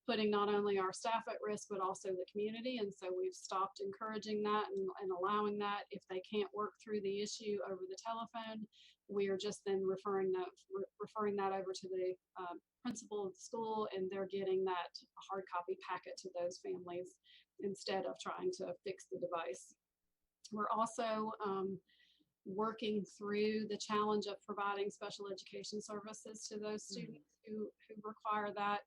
putting not only our staff at risk, but also the community. And so we've stopped encouraging that and allowing that. If they can't work through the issue over the telephone, we are just then referring that over to the principal of the school, and they're getting that hard copy packet to those families instead of trying to fix the device. We're also working through the challenge of providing special education services to those students who require that.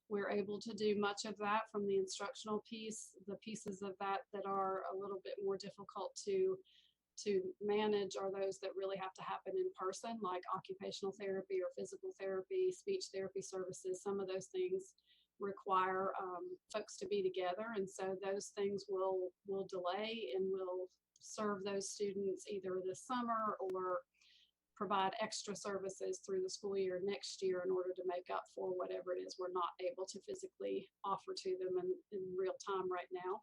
We're able to do much of that from the instructional piece. The pieces of that that are a little bit more difficult to manage are those that really have to happen in person, like occupational therapy or physical therapy, speech therapy services. Some of those things require folks to be together, and so those things will delay and will serve those students either this summer or provide extra services through the school year next year in order to make up for whatever it is we're not able to physically offer to them in real time right now.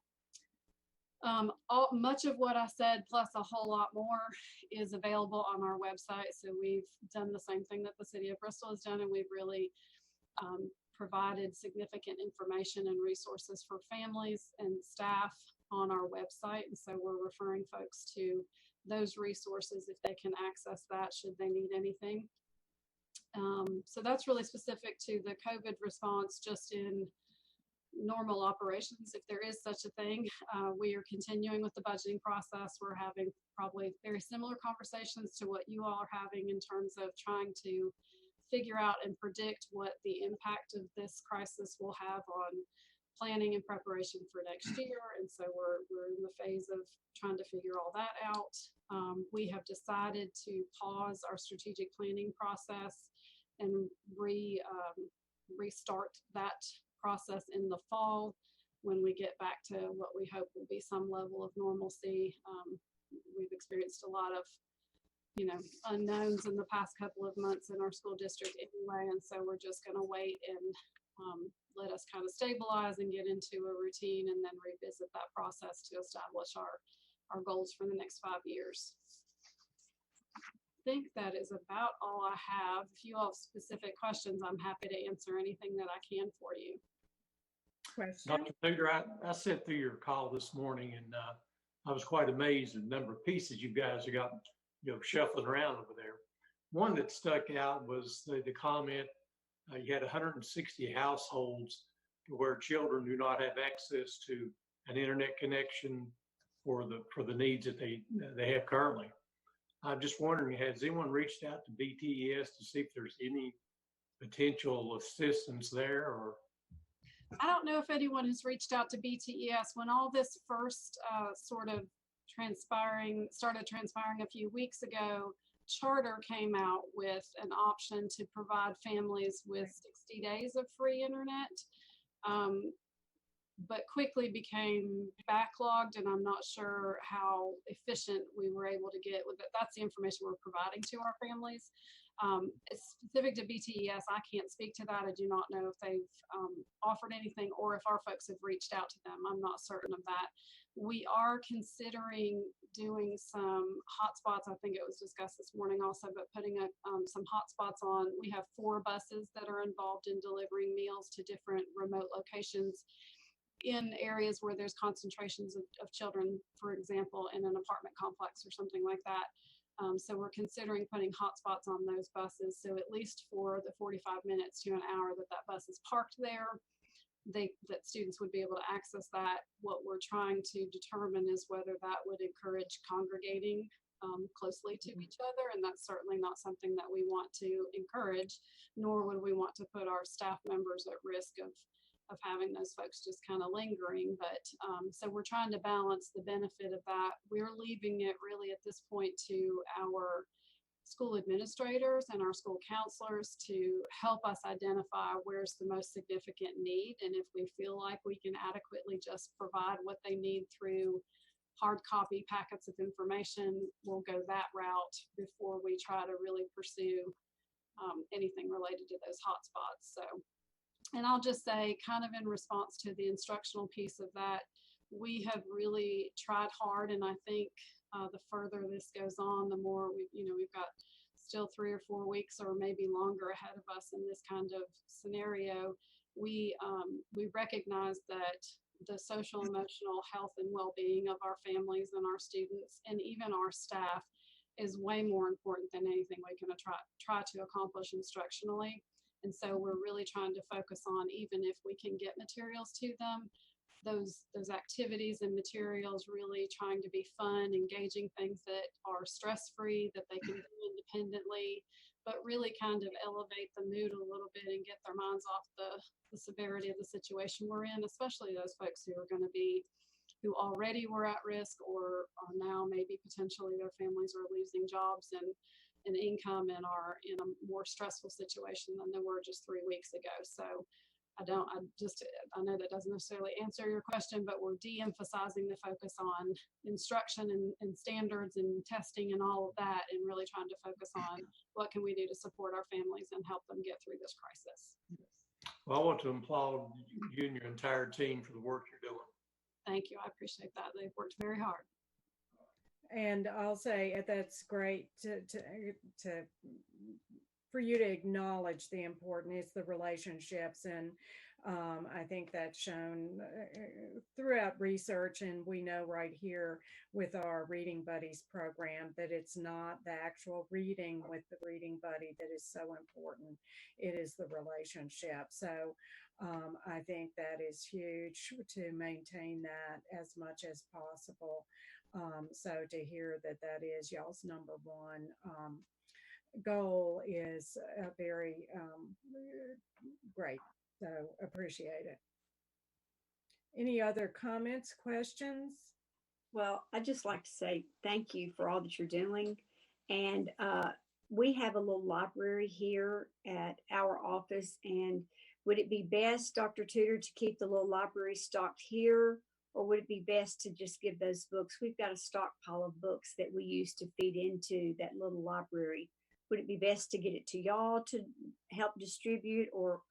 Much of what I said, plus a whole lot more, is available on our website. So we've done the same thing that the city of Bristol has done, and we've really provided significant information and resources for families and staff on our website. And so we're referring folks to those resources if they can access that should they need anything. So that's really specific to the COVID response. Just in normal operations, if there is such a thing, we are continuing with the budgeting process. We're having probably very similar conversations to what you all are having in terms of trying to figure out and predict what the impact of this crisis will have on planning and preparation for next year. And so we're in the phase of trying to figure all that out. We have decided to pause our strategic planning process and restart that process in the fall when we get back to what we hope will be some level of normalcy. We've experienced a lot of unknowns in the past couple of months in our school district anyway, and so we're just going to wait and let us kind of stabilize and get into a routine, and then revisit that process to establish our goals for the next 5 years. I think that is about all I have. If you all have specific questions, I'm happy to answer anything that I can for you. Question? Dr. Tudor, I sat through your call this morning, and I was quite amazed at the number of pieces you guys have got, shuffling around over there. One that stuck out was the comment you had 160 households where children do not have access to an internet connection for the needs that they have currently. I'm just wondering, has anyone reached out to BTES to see if there's any potential assistance there? Or I don't know if anyone has reached out to BTES. When all this first started transpiring a few weeks ago, Charter came out with an option to provide families with 60 days of free internet, but quickly became backlogged, and I'm not sure how efficient we were able to get with it. That's the information we're providing to our families. Specific to BTES, I can't speak to that. I do not know if they've offered anything or if our folks have reached out to them. I'm not certain of that. We are considering doing some hotspots. I think it was discussed this morning also, but putting some hotspots on. We have 4 buses that are involved in delivering meals to different remote locations in areas where there's concentrations of children, for example, in an apartment complex or something like that. So we're considering putting hotspots on those buses. So at least for the 45 minutes to an hour that bus is parked there, that students would be able to access that. What we're trying to determine is whether that would encourage congregating closely to each other. And that's certainly not something that we want to encourage, nor would we want to put our staff members at risk of having those folks just kind of lingering. But so we're trying to balance the benefit of that. We're leaving it really at this point to our school administrators and our school counselors to help us identify where's the most significant need. And if we feel like we can adequately just provide what they need through hard copy packets of information, we'll go that route before we try to really pursue anything related to those hotspots. So. And I'll just say, kind of in response to the instructional piece of that, we have really tried hard, and I think the further this goes on, the more we've got still 3 or 4 weeks or maybe longer ahead of us in this kind of scenario. We recognize that the social, emotional health and well-being of our families and our students and even our staff is way more important than anything we can try to accomplish instructionally. And so we're really trying to focus on, even if we can get materials to them, those activities and materials really trying to be fun, engaging things that are stress-free, that they can do independently, but really kind of elevate the mood a little bit and get their minds off the severity of the situation we're in, especially those folks who already were at risk or are now maybe potentially their families are losing jobs and income and are in a more stressful situation than they were just 3 weeks ago. So I know that doesn't necessarily answer your question, but we're de-emphasizing the focus on instruction and standards and testing and all of that, and really trying to focus on what can we do to support our families and help them get through this crisis. Well, I want to applaud you and your entire team for the work you're doing. Thank you. I appreciate that. They've worked very hard. And I'll say that's great for you to acknowledge the importance, the relationships, and I think that's shown throughout research, and we know right here with our Reading Buddies program that it's not the actual reading with the reading buddy that is so important. It is the relationship. So I think that is huge to maintain that as much as possible. So to hear that is y'all's number one goal is very great. So appreciate it. Any other comments, questions? Well, I'd just like to say thank you for all that you're doing. And we have a little library here at our office. And would it be best, Dr. Tudor, to keep the little library stocked here? Or would it be best to just give those books? We've got a stockpile of books that we use to feed into that little library. Would it be best to get it to y'all to help distribute, or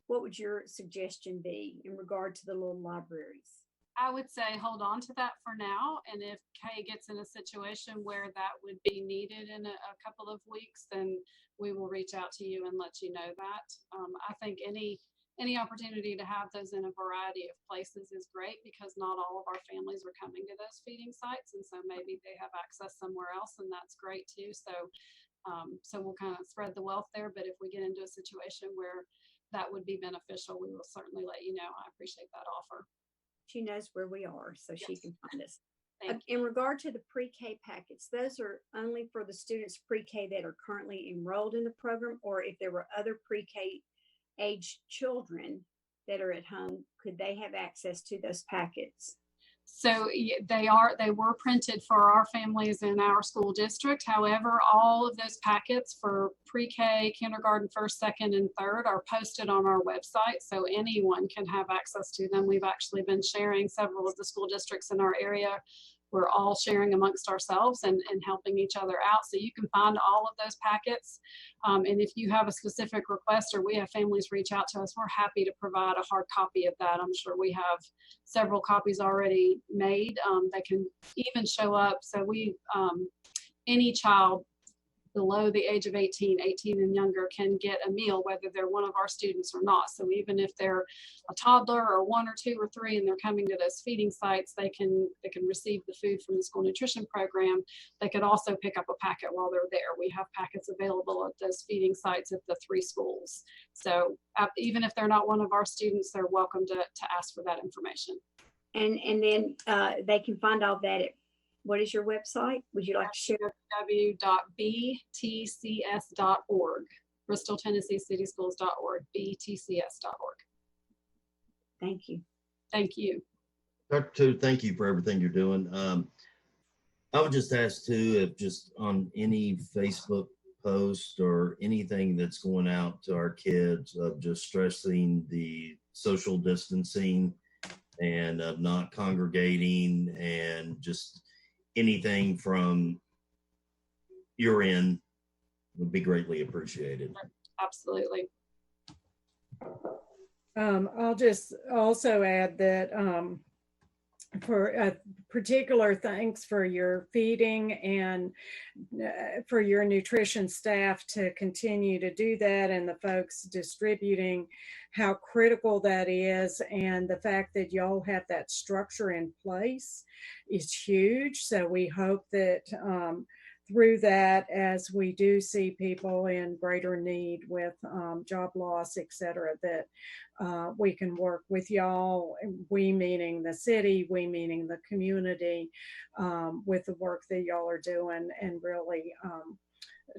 what would your suggestion be in regard to the little libraries? I would say hold on to that for now. And if Kay gets in a situation where that would be needed in a couple of weeks, then we will reach out to you and let you know that. I think any opportunity to have those in a variety of places is great, because not all of our families are coming to those feeding sites. And so maybe they have access somewhere else, and that's great too. So we'll kind of spread the wealth there. But if we get into a situation where that would be beneficial, we will certainly let you know. I appreciate that offer. She knows where we are, so yes, she can find us. In regard to the pre-K packets, those are only for the students pre-K that are currently enrolled in the program, or if there were other pre-K age children that are at home, could they have access to those packets? So they were printed for our families in our school district. However, all of those packets for pre-K, kindergarten, first, second, and third are posted on our website, so anyone can have access to them. We've actually been sharing several of the school districts in our area. We're all sharing amongst ourselves and helping each other out. So you can find all of those packets. And if you have a specific request, or we have families reach out to us, we're happy to provide a hard copy of that. I'm sure we have several copies already made. They can even show up. So any child below the age of 18 and younger can get a meal, whether they're one of our students or not. So even if they're a toddler or 1 or 2 or 3 and they're coming to those feeding sites, they can receive the food from the school nutrition program. They could also pick up a packet while they're there. We have packets available at those feeding sites at the 3 schools. So even if they're not one of our students, they're welcome to ask for that information. And then they can find all that at, what is your website? Would you like to share? www.btcs.org, Bristol, Tennessee City Schools.org, btcs.org. Thank you. Thank you. Dr. Tudor, thank you for everything you're doing. I would just ask too, if just on any Facebook post or anything that's going out to our kids of just stressing the social distancing and of not congregating, and just anything from your end would be greatly appreciated. Absolutely. I'll just also add that for a particular thanks for your feeding and for your nutrition staff to continue to do that, and the folks distributing, how critical that is, and the fact that y'all have that structure in place is huge. So we hope that through that, as we do see people in greater need with job loss, et cetera, that we can work with y'all, we meaning the city, we meaning the community, with the work that y'all are doing, and really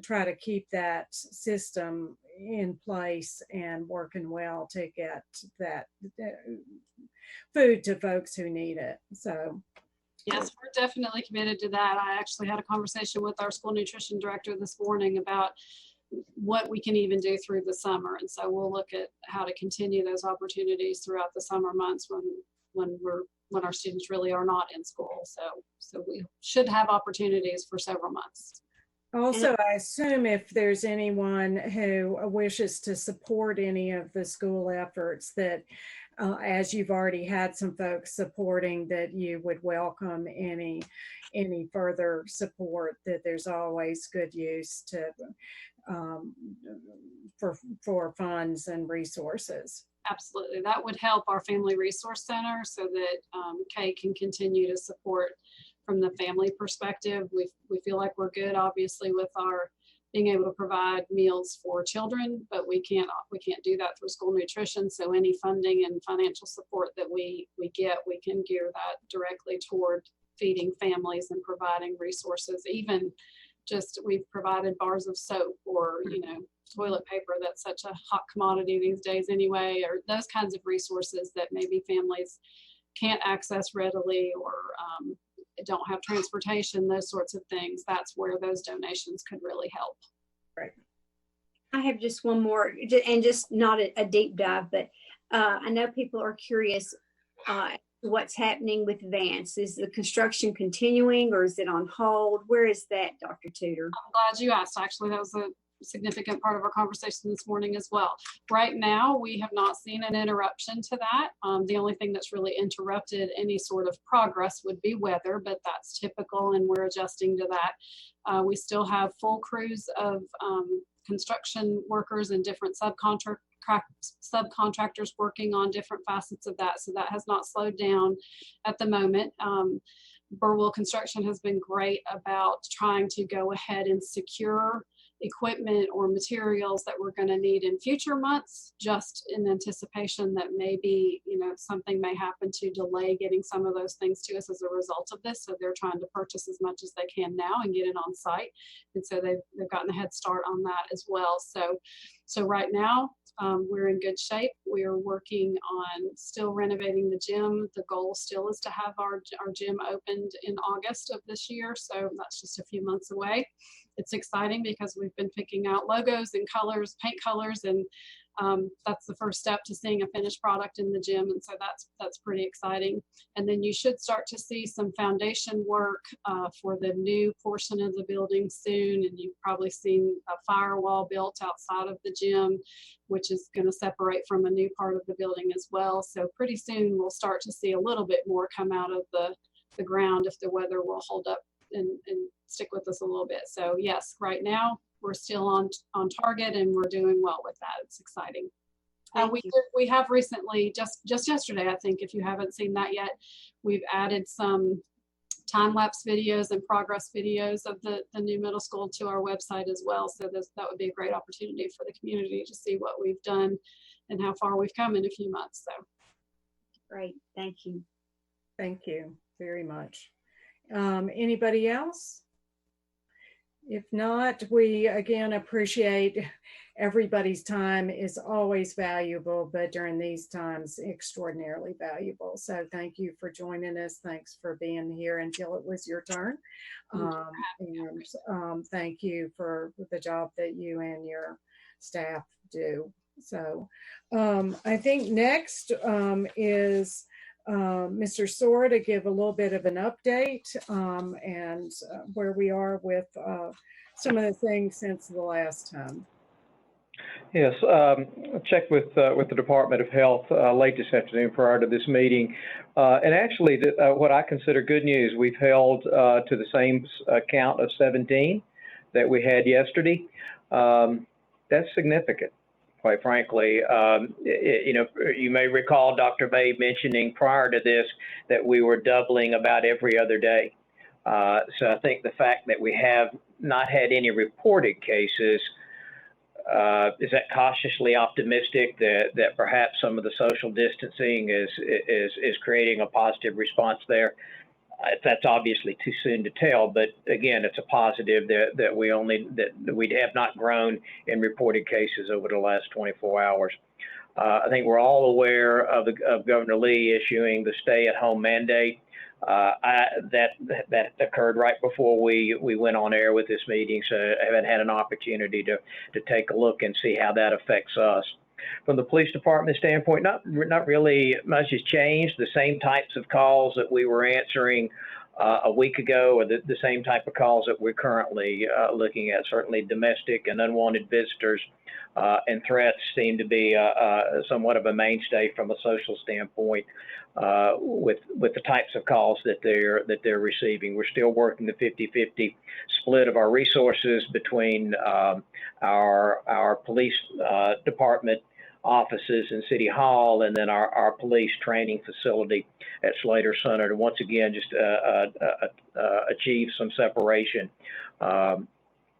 try to keep that system in place and working well to get that food to folks who need it. So yes, we're definitely committed to that. I actually had a conversation with our school nutrition director this morning about what we can even do through the summer. And so we'll look at how to continue those opportunities throughout the summer months when our students really are not in school. So we should have opportunities for several months. also, I assume if there's anyone who wishes to support any of the school efforts, that as you've already had some folks supporting, that you would welcome any further support, that there's always good use to for funds and resources. Absolutely. That would help our Family Resource Center so that Kay can continue to support from the family perspective. We feel like we're good, obviously, with our being able to provide meals for children, but we can't do that through school nutrition. So any funding and financial support that we get, we can gear that directly toward feeding families and providing resources. Even just, we've provided bars of soap or, toilet paper. That's such a hot commodity these days anyway, or those kinds of resources that maybe families can't access readily, or don't have transportation, those sorts of things. That's where those donations could really help. Right. I have just one more, and just not a deep dive, but I know people are curious what's happening with Vance. Is the construction continuing, or is it on hold? Where is that, Dr. Tudor? I'm glad you asked. Actually, that was a significant part of our conversation this morning as well. Right now, we have not seen an interruption to that. The only thing that's really interrupted any sort of progress would be weather, but that's typical, and we're adjusting to that. We still have full crews of construction workers and different subcontractors working on different facets of that, so that has not slowed down at the moment. Burwell Construction has been great about trying to go ahead and secure equipment or materials that we're going to need in future months, just in anticipation that maybe something may happen to delay getting some of those things to us as a result of this. So they're trying to purchase as much as they can now and get it on site, and so they've gotten a head start on that as well. So right now we're in good shape. We are working on still renovating the gym. The goal still is to have our gym opened in August of this year, so that's just a few months away. It's exciting because we've been picking out logos and colors, paint colors, and that's the first step to seeing a finished product in the gym, and so that's pretty exciting. And then you should start to see some foundation work for the new portion of the building soon, and you've probably seen a firewall built outside of the gym, which is going to separate from a new part of the building as well. So pretty soon we'll start to see a little bit more come out of the ground if the weather will hold up and stick with us a little bit. So yes, right now we're still on target, and we're doing well with that. It's exciting. We have recently, just yesterday, I think, if you haven't seen that yet, we've added some time-lapse videos and progress videos of the new middle school to our website as well. So that would be a great opportunity for the community to see what we've done and how far we've come in a few months. So great. Thank you. Thank you very much. Anybody else? If not, we again appreciate everybody's time is always valuable, but during these times, extraordinarily valuable. So thank you for joining us. Thanks for being here until it was your turn. Thank you for the job that you and your staff do. So I think next is Mr. Soar to give a little bit of an update and where we are with some of the things since the last time. Yes, checked with the Department of Health late this afternoon prior to this meeting. And actually, what I consider good news, we've held to the same count of 17 that we had yesterday. That's significant, quite frankly. You may recall Dr. Bay mentioning prior to this that we were doubling about every other day. So I think the fact that we have not had any reported cases, is that cautiously optimistic that perhaps some of the social distancing is creating a positive response there? That's obviously too soon to tell, but again, it's a positive that we have not grown in reported cases over the last 24 hours. I think we're all aware of Governor Lee issuing the stay-at-home mandate. That occurred right before we went on air with this meeting, so I haven't had an opportunity to take a look and see how that affects us. From the police department standpoint, not really much has changed. The same types of calls that we were answering a week ago are the same type of calls that we're currently looking at. Certainly domestic and unwanted visitors and threats seem to be somewhat of a mainstay from a social standpoint with the types of calls that they're receiving. We're still working the 50-50 split of our resources between our police department offices in City Hall and then our police training facility at Slater Center to once again just achieve some separation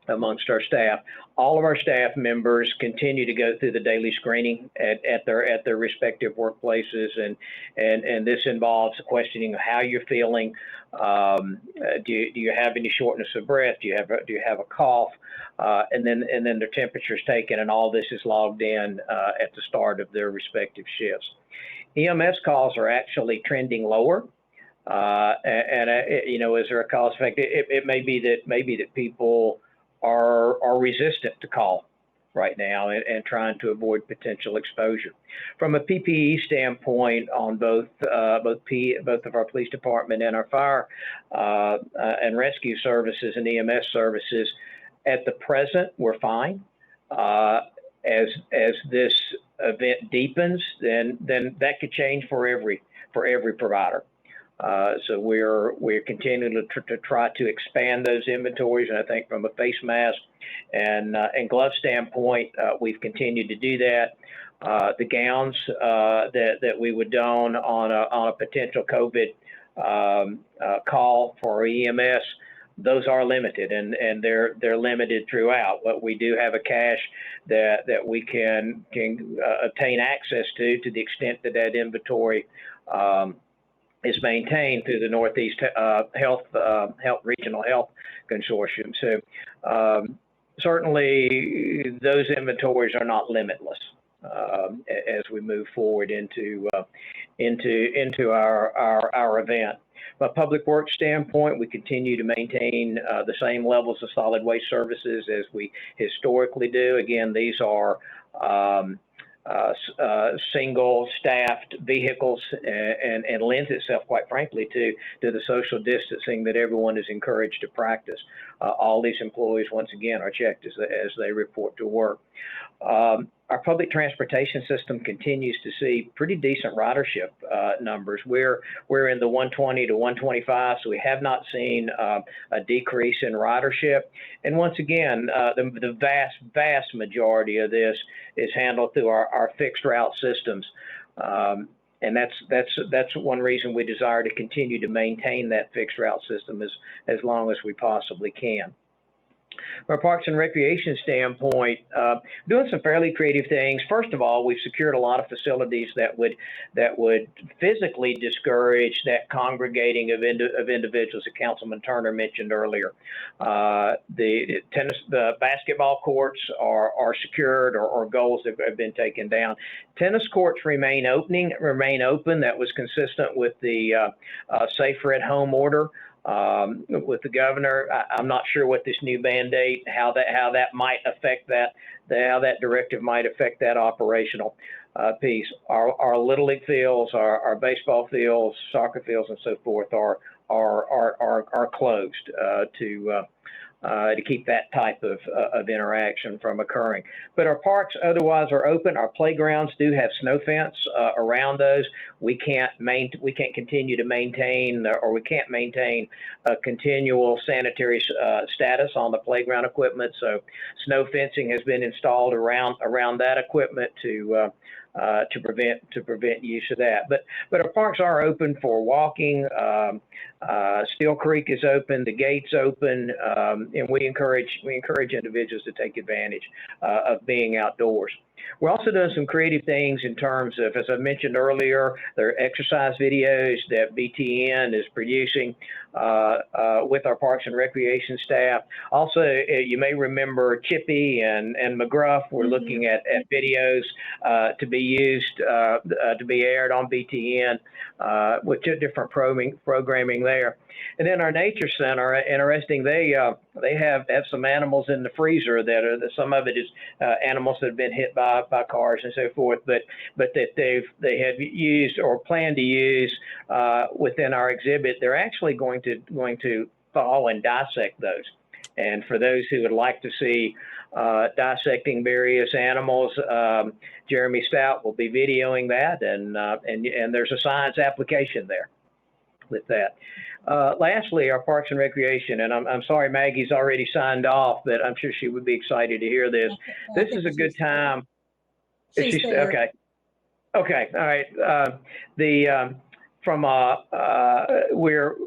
amongst our staff. All of our staff members continue to go through the daily screening at their respective workplaces, and this involves questioning how you're feeling. Do you have any shortness of breath? Do you have a cough? And then their temperature's taken, and all this is logged in at the start of their respective shifts. EMS calls are actually trending lower. Is there a cause effect? It may be that people are resistant to call right now and trying to avoid potential exposure. From a PPE standpoint, on both of our police department and our fire and rescue services and EMS services, at the present we're fine. As this event deepens, then that could change for every provider. So we're continuing to try to expand those inventories, and I think from a face mask and glove standpoint, we've continued to do that. The gowns that we would don on a potential COVID call for EMS, those are limited, and they're limited throughout. But we do have a cache that we can obtain access to the extent that inventory is maintained through the Northeast Health Regional Health Consortium. So certainly those inventories are not limitless as we move forward into our event. From a public works standpoint, we continue to maintain the same levels of solid waste services as we historically do. Again, these are single staffed vehicles and lends itself, quite frankly, to the social distancing that everyone is encouraged to practice. All these employees, once again, are checked as they report to work. Our public transportation system continues to see pretty decent ridership numbers. We're in the 120 to 125, so we have not seen a decrease in ridership. And once again, the vast majority of this is handled through our fixed route systems. And that's one reason we desire to continue to maintain that fixed route system as long as we possibly can. From a Parks and Recreation standpoint, doing some fairly creative things. First of all, we've secured a lot of facilities that would physically discourage that congregating of individuals that Councilman Turner mentioned earlier. The basketball courts are secured, or goals have been taken down. Tennis courts remain open. That was consistent with the safer at home order. With the governor, I'm not sure what this new mandate, how that might affect that, how that directive might affect that operational piece. Our Little League fields, our baseball fields, soccer fields, and so forth are closed to keep that type of interaction from occurring. But our parks otherwise are open. Our playgrounds do have snow fence around those. We can't continue to maintain, or we can't maintain a continual sanitary status on the playground equipment. So snow fencing has been installed around that equipment to to prevent use of that. But our parks are open for walking. Steel Creek is open, the gate's open, and we encourage individuals to take advantage of being outdoors. We're also doing some creative things in terms of, as I mentioned earlier, there are exercise videos that BTN is producing with our Parks and Recreation staff. Also, you may remember Chippy and McGruff were looking at videos to be used, to be aired on BTN with different programming there. And then our nature center, interesting, they have some animals in the freezer that some of it is animals that have been hit by cars and so forth, but that they have used or plan to use within our exhibit. They're actually going to thaw and dissect those. And for those who would like to see dissecting various animals, Jeremy Stout will be videoing that, and there's a science application there with that. Lastly, our Parks and Recreation, and I'm sorry Maggie's already signed off, but I'm sure she would be excited to hear this. This is a good time. She's there. Okay. Okay. All right.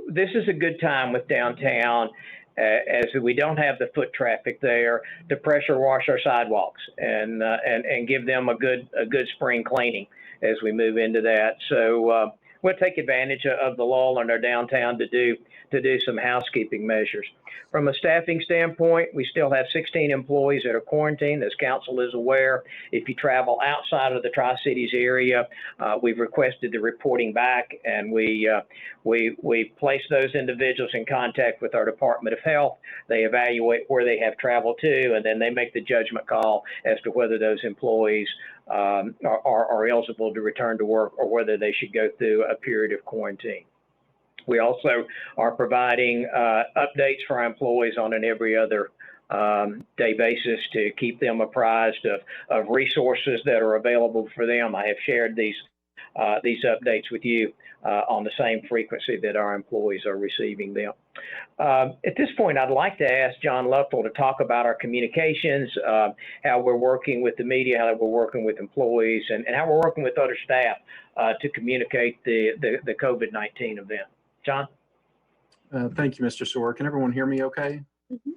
This is a good time with downtown, as we don't have the foot traffic there, to pressure wash our sidewalks and give them a good spring cleaning as we move into that. So we'll take advantage of the lull in our downtown to do some housekeeping measures. From a staffing standpoint, we still have 16 employees that are quarantined, as council is aware. If you travel outside of the Tri-Cities area, we've requested the reporting back, and we place those individuals in contact with our Department of Health. They evaluate where they have traveled to, and then they make the judgment call as to whether those employees are eligible to return to work or whether they should go through a period of quarantine. We also are providing updates for our employees on an every other day basis to keep them apprised of resources that are available for them. I have shared these updates with you on the same frequency that our employees are receiving them. At this point, I'd like to ask John Luttrell to talk about our communications, how we're working with the media, how we're working with employees, and how we're working with other staff to communicate the COVID-19 event. John? Thank you, Mr. Soar. Can everyone hear me okay? Mhm.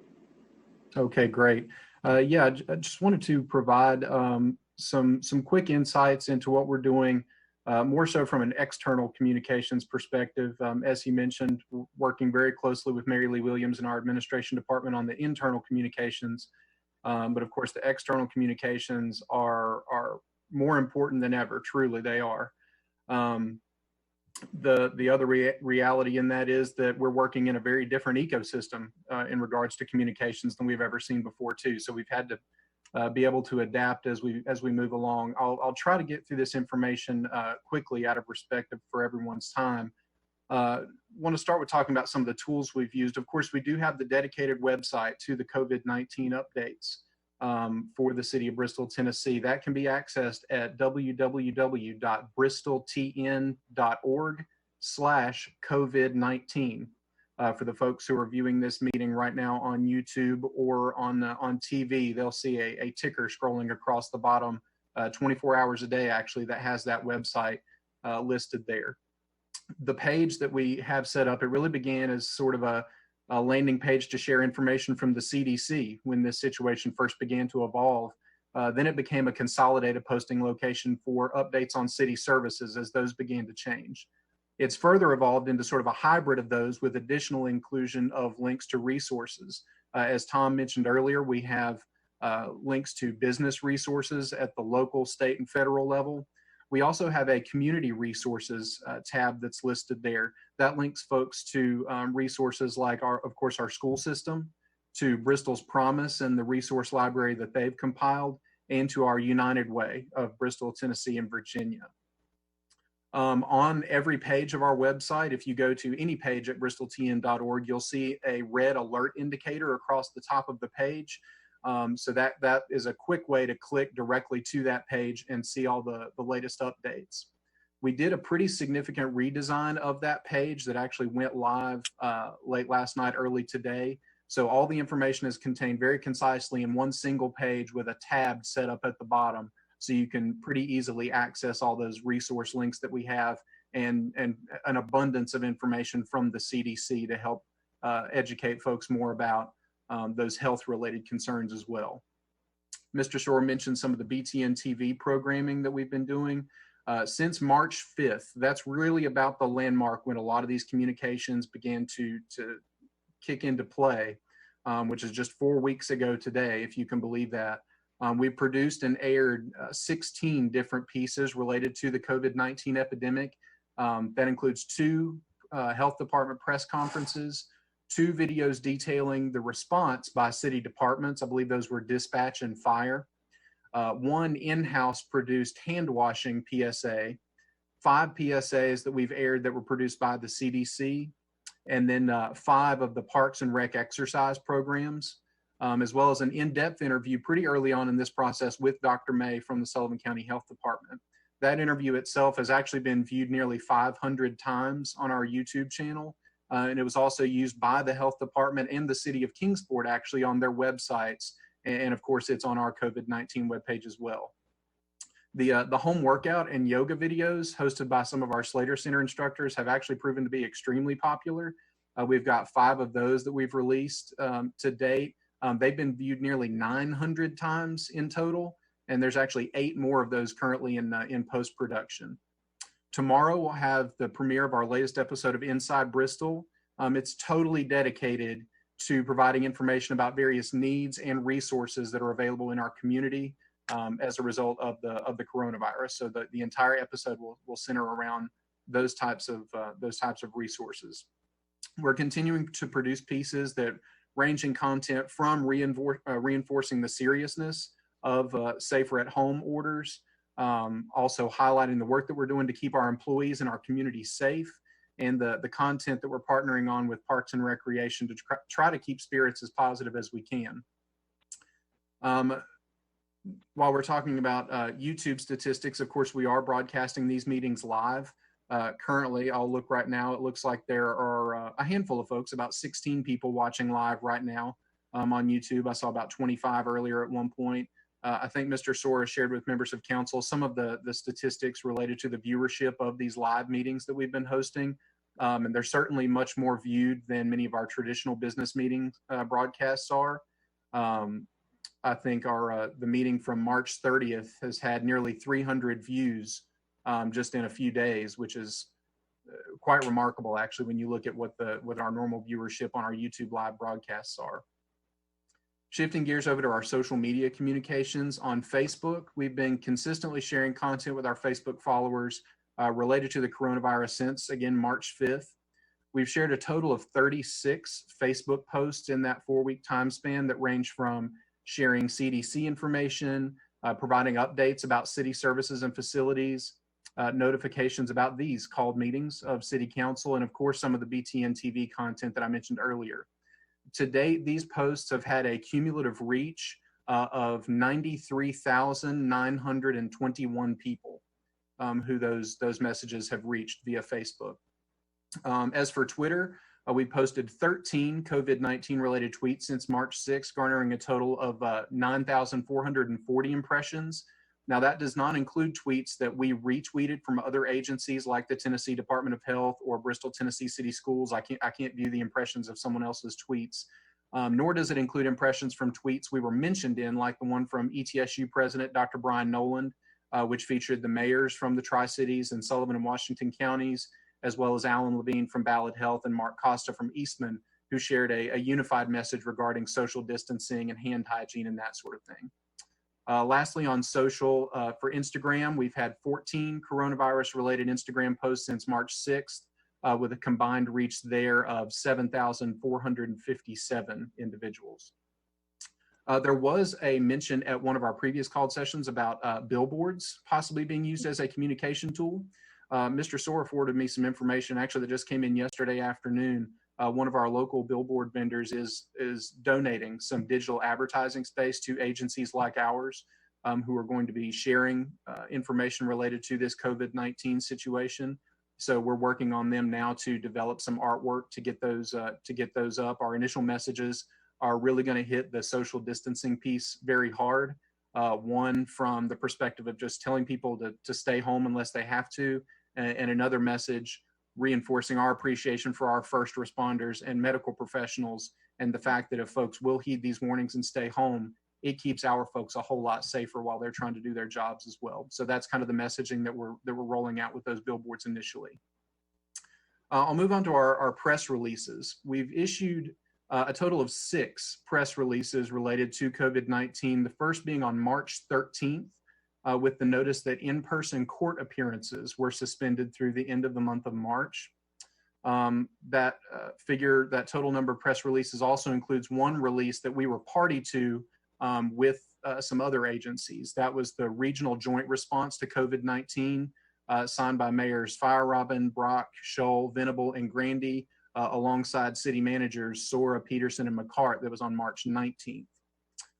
Okay, great. Yeah, I just wanted to provide some quick insights into what we're doing, more so from an external communications perspective. As he mentioned, working very closely with Mary Lee Williams and our administration department on the internal communications. But of course, the external communications are more important than ever. Truly, they are. The other reality in that is that we're working in a very different ecosystem in regards to communications than we've ever seen before too. So we've had to be able to adapt as we move along. I'll try to get through this information quickly out of respect for everyone's time. Want to start with talking about some of the tools we've used. Of course, we do have the dedicated website to the COVID-19 updates for the city of Bristol, Tennessee. That can be accessed at www.bristoltn.org/COVID-19. For the folks who are viewing this meeting right now on YouTube or on TV, they'll see a ticker scrolling across the bottom 24 hours a day, actually, that has that website listed there. The page that we have set up, it really began as sort of a landing page to share information from the CDC when this situation first began to evolve. Then it became a consolidated posting location for updates on city services as those began to change. It's further evolved into sort of a hybrid of those with additional inclusion of links to resources. As Tom mentioned earlier, we have links to business resources at the local, state, and federal level. We also have a community resources tab that's listed there. That links folks to resources like, of course, our school system, to Bristol's Promise and the resource library that they've compiled, and to our United Way of Bristol, Tennessee, and Virginia. On every page of our website, if you go to any page at bristoltn.org, you'll see a red alert indicator across the top of the page. So that is a quick way to click directly to that page and see all the latest updates. We did a pretty significant redesign of that page that actually went live late last night, early today. So all the information is contained very concisely in one single page with a tab set up at the bottom So you can pretty easily access all those resource links that we have and an abundance of information from the CDC to help educate folks more about those health-related concerns as well. Mr. Shore mentioned some of the BTN TV programming that we've been doing. Since March 5th, that's really about the landmark when a lot of these communications began to kick into play, which is just 4 weeks ago today, if you can believe that. We produced and aired 16 different pieces related to the COVID-19 epidemic. That includes 2 health department press conferences, 2 videos detailing the response by city departments. I believe those were dispatch and fire. 1 in-house produced hand washing PSA, 5 PSAs that we've aired that were produced by the CDC, and then 5 of the Parks and Rec exercise programs, as well as an in-depth interview pretty early on in this process with Dr. May from the Sullivan County Health Department. That interview itself has actually been viewed nearly 500 times on our YouTube channel. And it was also used by the health department and the city of Kingsport actually on their websites. And of course, it's on our COVID-19 webpage as well. The home workout and yoga videos hosted by some of our Slater Center instructors have actually proven to be extremely popular. We've got 5 of those that we've released to date. They've been viewed nearly 900 times in total, and there's actually 8 more of those currently in post-production. Tomorrow we'll have the premiere of our latest episode of Inside Bristol. It's totally dedicated to providing information about various needs and resources that are available in our community as a result of the coronavirus. So the entire episode will center around those types of resources. We're continuing to produce pieces that range in content from reinforcing the seriousness of safer at home orders, also highlighting the work that we're doing to keep our employees and our community safe, and the content that we're partnering on with Parks and Recreation to try to keep spirits as positive as we can. While we're talking about YouTube statistics, of course, we are broadcasting these meetings live. Currently, I'll look right now, it looks like there are a handful of folks, about 16 people watching live right now on YouTube. I saw about 25 earlier at one point. I think Mr. Sora shared with members of council some of the statistics related to the viewership of these live meetings that we've been hosting. And they're certainly much more viewed than many of our traditional business meeting broadcasts are. I think the meeting from March 30th has had nearly 300 views just in a few days, which is quite remarkable actually when you look at what our normal viewership on our YouTube live broadcasts are. Shifting gears over to our social media communications on Facebook, we've been consistently sharing content with our Facebook followers related to the coronavirus since, again, March 5th. We've shared a total of 36 Facebook posts in that 4-week time span that range from sharing CDC information, providing updates about city services and facilities, notifications about these called meetings of city council, and of course, some of the BTN TV content that I mentioned earlier. To date, these posts have had a cumulative reach of 93,921 people who those messages have reached via Facebook. As for Twitter, we posted 13 COVID-19 related tweets since March 6th, garnering a total of 9,440 impressions. Now, that does not include tweets that we retweeted from other agencies like the Tennessee Department of Health or Bristol, Tennessee City Schools. I can't view the impressions of someone else's tweets, nor does it include impressions from tweets we were mentioned in, like the one from ETSU President Dr. Brian Noland, which featured the mayors from the Tri-Cities and Sullivan and Washington counties, as well as Alan Levine from Ballad Health and Mark Costa from Eastman, who shared a unified message regarding social distancing and hand hygiene and that sort of thing. Lastly, on social, for Instagram, we've had 14 coronavirus-related Instagram posts since March 6th, with a combined reach there of 7,457 individuals. There was a mention at one of our previous called sessions about billboards possibly being used as a communication tool. Mr. Sora forwarded me some information actually that just came in yesterday afternoon. One of our local billboard vendors is donating some digital advertising space to agencies like ours who are going to be sharing information related to this COVID-19 situation. So we're working on them now to develop some artwork to get those up. Our initial messages are really going to hit the social distancing piece very hard. One from the perspective of just telling people to stay home unless they have to, and another message reinforcing our appreciation for our first responders and medical professionals, and the fact that if folks will heed these warnings and stay home, it keeps our folks a whole lot safer while they're trying to do their jobs as well. So that's kind of the messaging that we're rolling out with those billboards initially. I'll move on to our press releases. We've issued a total of 6 press releases related to COVID-19, the first being on March 13th, with the notice that in-person court appearances were suspended through the end of the month of March. That total number of press releases also includes one release that we were party to with some other agencies. That was the Regional Joint Response to COVID-19, signed by Mayors Feyerabend, Brock, Scholl, Venable, and Grandy, alongside city managers Sora, Peterson, and McCart. That was on March 19th.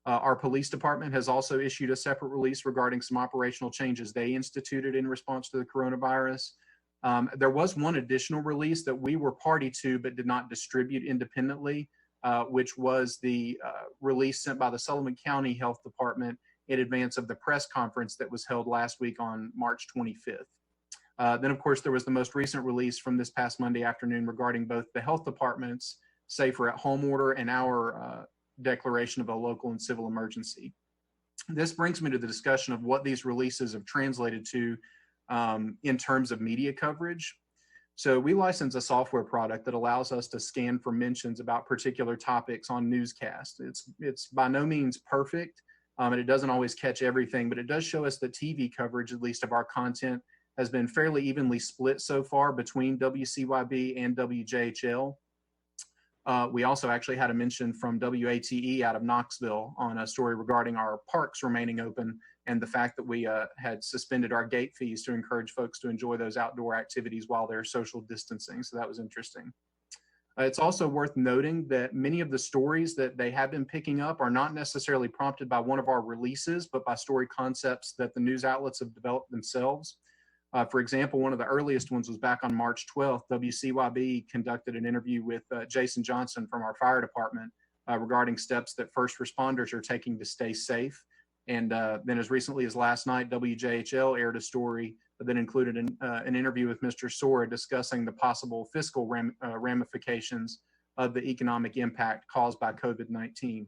Our police department has also issued a separate release regarding some operational changes they instituted in response to the coronavirus. There was one additional release that we were party to but did not distribute independently, which was the release sent by the Sullivan County Health Department in advance of the press conference that was held last week on March 25th. Then, of course, there was the most recent release from this past Monday afternoon regarding both the health department's safer at home order and our declaration of a local and civil emergency. This brings me to the discussion of what these releases have translated to in terms of media coverage. So we license a software product that allows us to scan for mentions about particular topics on newscasts. It's by no means perfect, and it doesn't always catch everything, but it does show us that TV coverage, at least of our content, has been fairly evenly split so far between WCYB and WJHL. We also actually had a mention from WATE out of Knoxville on a story regarding our parks remaining open and the fact that we had suspended our gate fees to encourage folks to enjoy those outdoor activities while they're social distancing. So that was interesting. It's also worth noting that many of the stories that they have been picking up are not necessarily prompted by one of our releases, but by story concepts that the news outlets have developed themselves. For example, one of the earliest ones was back on March 12th. WCYB conducted an interview with Jason Johnson from our fire department regarding steps that first responders are taking to stay safe. And then as recently as last night, WJHL aired a story that included an interview with Mr. Sora discussing the possible fiscal ramifications of the economic impact caused by COVID-19.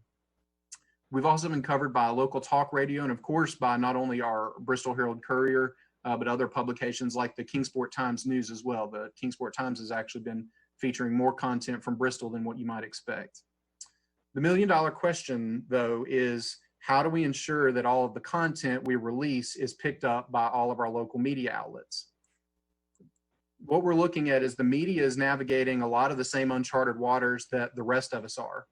We've also been covered by local talk radio and, of course, by not only our Bristol Herald Courier, but other publications like the Kingsport Times News as well. The Kingsport Times has actually been featuring more content from Bristol than what you might expect. The million-dollar question, though, is how do we ensure that all of the content we release is picked up by all of our local media outlets? What we're looking at is the media is navigating a lot of the same uncharted waters that the rest of us are.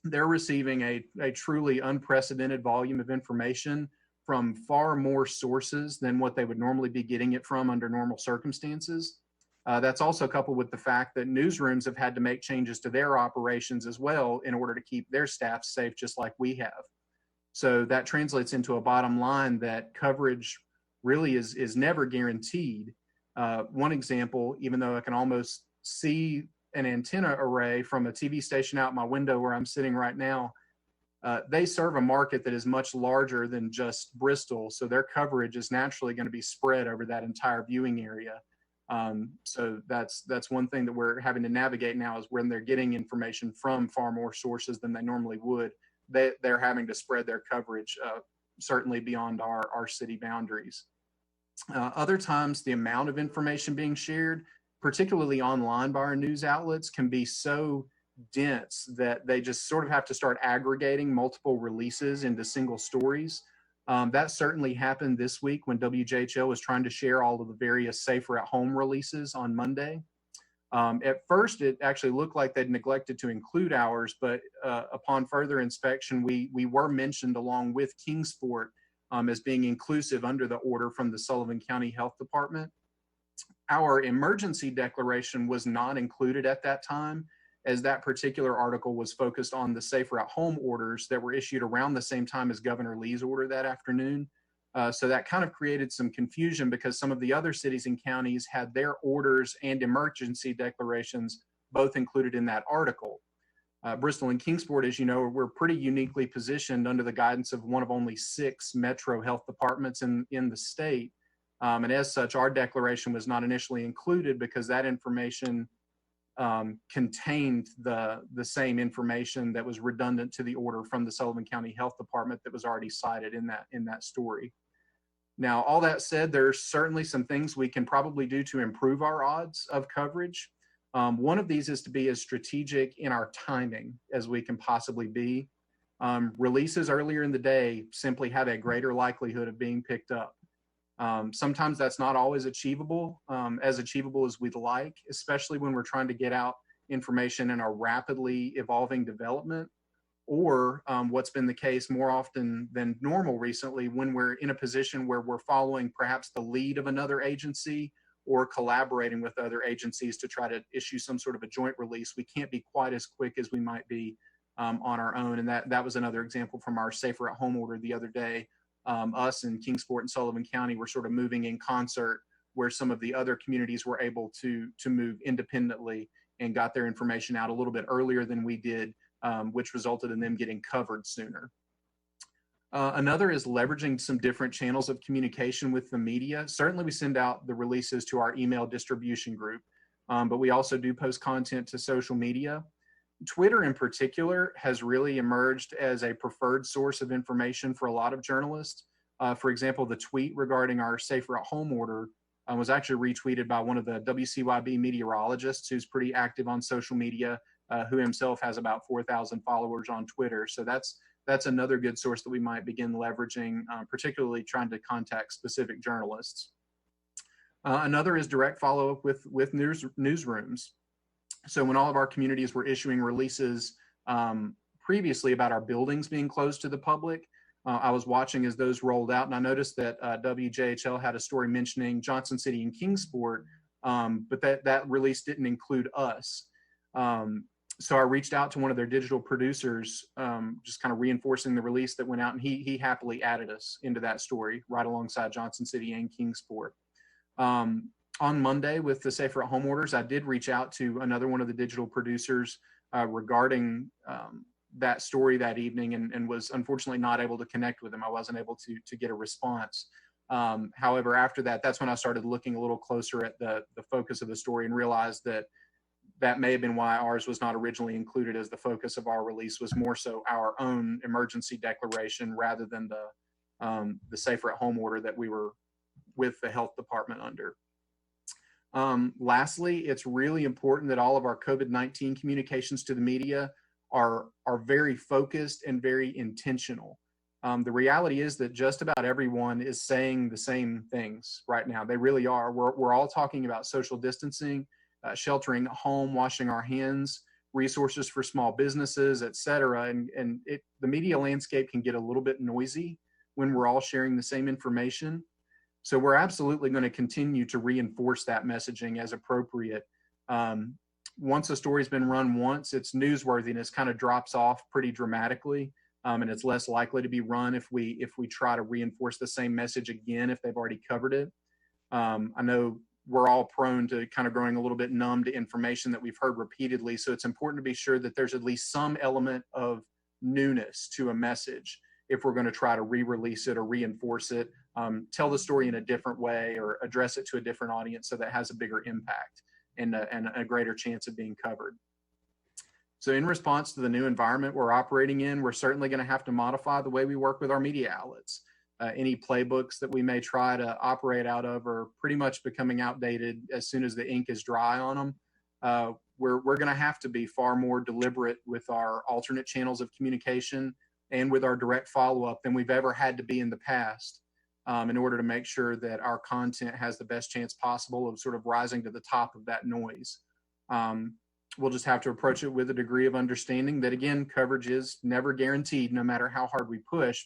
They're receiving a truly unprecedented volume of information from far more sources than what they would normally be getting it from under normal circumstances. That's also coupled with the fact that newsrooms have had to make changes to their operations as well in order to keep their staff safe, just like we have. So that translates into a bottom line that coverage really is never guaranteed. One example, even though I can almost see an antenna array from a TV station out my window where I'm sitting right now, they serve a market that is much larger than just Bristol, so their coverage is naturally going to be spread over that entire viewing area. So that's one thing that we're having to navigate now, is when they're getting information from far more sources than they normally would, they're having to spread their coverage certainly beyond our city boundaries. Other times, the amount of information being shared, particularly online by our news outlets, can be so dense that they just sort of have to start aggregating multiple releases into single stories. That certainly happened this week when WJHL was trying to share all of the various safer at home releases on Monday. At first, it actually looked like they'd neglected to include ours, but upon further inspection, we were mentioned along with Kingsport as being inclusive under the order from the Sullivan County Health Department. Our emergency declaration was not included at that time, as that particular article was focused on the safer at home orders that were issued around the same time as Governor Lee's order that afternoon. So that kind of created some confusion because some of the other cities and counties had their orders and emergency declarations both included in that article. Bristol and Kingsport, as you know, we're pretty uniquely positioned under the guidance of one of only 6 metro health departments in the state. And as such, our declaration was not initially included because that information contained the same information that was redundant to the order from the Sullivan County Health Department that was already cited in that story. Now, all that said, there's certainly some things we can probably do to improve our odds of coverage. One of these is to be as strategic in our timing as we can possibly be. Releases earlier in the day simply have a greater likelihood of being picked up. Sometimes that's not always achievable as we'd like, especially when we're trying to get out information in a rapidly evolving development, or what's been the case more often than normal recently, when we're in a position where we're following perhaps the lead of another agency or collaborating with other agencies to try to issue some sort of a joint release. We can't be quite as quick as we might be on our own. And that was another example from our Safer at Home order the other day. Us and Kingsport and Sullivan County were sort of moving in concert, where some of the other communities were able to move independently and got their information out a little bit earlier than we did, which resulted in them getting covered sooner. Another is leveraging some different channels of communication with the media. Certainly we send out the releases to our email distribution group, but we also do post content to social media. Twitter in particular has really emerged as a preferred source of information for a lot of journalists. For example, the tweet regarding our Safer at Home order was actually retweeted by one of the WCYB meteorologists who's pretty active on social media, who himself has about 4,000 followers on Twitter. So that's another good source that we might begin leveraging, particularly trying to contact specific journalists. Another is direct follow-up with newsrooms. So when all of our communities were issuing releases previously about our buildings being closed to the public, I was watching as those rolled out, and I noticed that WJHL had a story mentioning Johnson City and Kingsport, but that release didn't include us. So I reached out to one of their digital producers, just kind of reinforcing the release that went out, and he happily added us into that story right alongside Johnson City and Kingsport. On Monday with the Safer at Home orders, I did reach out to another one of the digital producers regarding that story that evening, and was unfortunately not able to connect with him. I wasn't able to get a response. However, after that's when I started looking a little closer at the focus of the story and realized that may have been why ours was not originally included as the focus of our release, was more so our own emergency declaration rather than the Safer at Home order that we were with the health department under. Lastly, it's really important that all of our COVID-19 communications to the media are very focused and very intentional. The reality is that just about everyone is saying the same things right now. They really are. We're all talking about social distancing, sheltering at home, washing our hands, resources for small businesses, et cetera. And the media landscape can get a little bit noisy when we're all sharing the same information. So we're absolutely going to continue to reinforce that messaging as appropriate. Once a story's been run once, its newsworthiness kind of drops off pretty dramatically, and it's less likely to be run if we try to reinforce the same message again if they've already covered it. I know we're all prone to kind of growing a little bit numb to information that we've heard repeatedly, so it's important to be sure that there's at least some element of newness to a message if we're going to try to re-release it or reinforce it, tell the story in a different way or address it to a different audience so that has a bigger impact and a greater chance of being covered. So in response to the new environment we're operating in, we're certainly going to have to modify the way we work with our media outlets. Any playbooks that we may try to operate out of are pretty much becoming outdated as soon as the ink is dry on them. We're going to have to be far more deliberate with our alternate channels of communication and with our direct follow-up than we've ever had to be in the past, in order to make sure that our content has the best chance possible of sort of rising to the top of that noise. We'll just have to approach it with a degree of understanding that, again, coverage is never guaranteed, no matter how hard we push.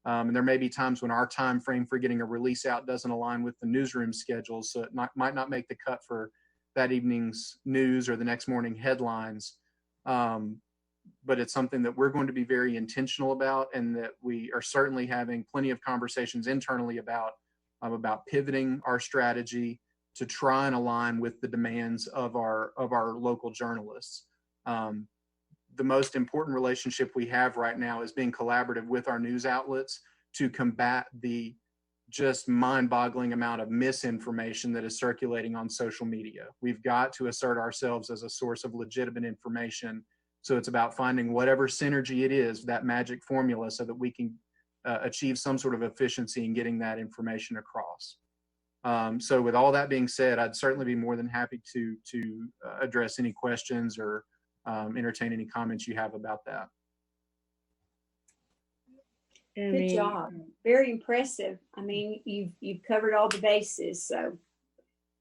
And there may be times when our time frame for getting a release out doesn't align with the newsroom schedule, so it might not make the cut for that evening's news or the next morning headlines. But it's something that we're going to be very intentional about, and that we are certainly having plenty of conversations internally about pivoting our strategy to try and align with the demands of our local journalists. the most important relationship we have right now is being collaborative with our news outlets to combat the just mind-boggling amount of misinformation that is circulating on social media. We've got to assert ourselves as a source of legitimate information. So it's about finding whatever synergy it is, that magic formula, so that we can achieve some sort of efficiency in getting that information across. So with all that being said, I'd certainly be more than happy to address any questions or entertain any comments you have about that. Good job. Very impressive. I mean, you've covered all the bases, so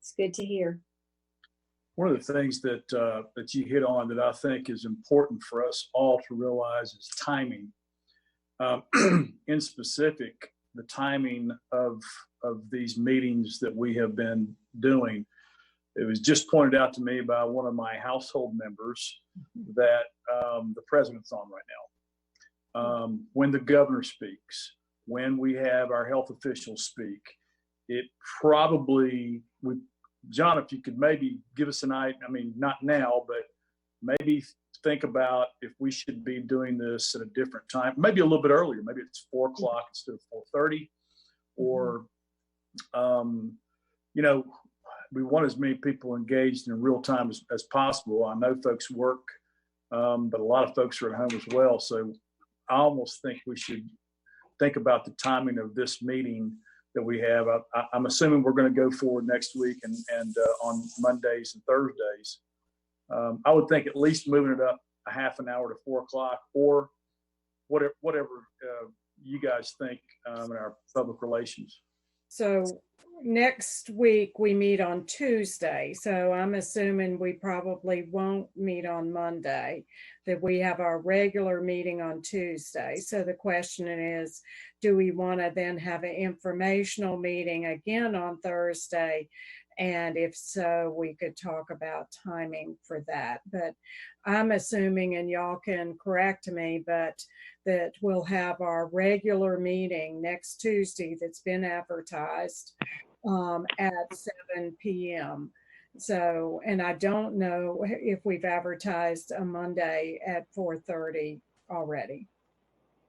it's good to hear. One of the things that that you hit on that I think is important for us all to realize is timing. In specific, the timing of these meetings that we have been doing. It was just pointed out to me by one of my household members that the president's on right now. When the governor speaks, when we have our health officials speak, it probably would, John, if you could maybe give us an idea, I mean, not now, but maybe think about if we should be doing this at a different time, maybe a little bit earlier, maybe it's 4 o'clock instead of 4:30, or, you know, we want as many people engaged in real time as possible. I know folks work, but a lot of folks are at home as well. So I almost think we should think about the timing of this meeting that we have. I'm assuming we're going to go forward next week and on Mondays and Thursdays. I would think at least moving it up a half an hour to 4 o'clock, or whatever you guys think in our public relations. So next week we meet on Tuesday. So I'm assuming we probably won't meet on Monday, that we have our regular meeting on Tuesday. So the question is, do we want to then have an informational meeting again on Thursday? And if so, we could talk about timing for that. But I'm assuming, and y'all can correct me, but that we'll have our regular meeting next Tuesday that's been advertised at 7 p.m. So, and I don't know if we've advertised a Monday at 4:30 already.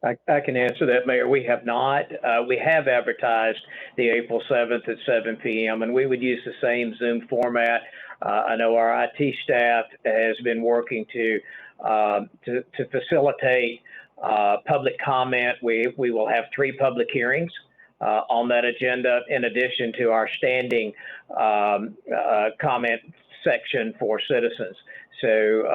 I can answer that, Mayor. We have not. We have advertised the April 7th at 7 p.m. and we would use the same Zoom format. I know our IT staff has been working to facilitate public comment. We will have 3 public hearings on that agenda, in addition to our standing comment section for citizens. So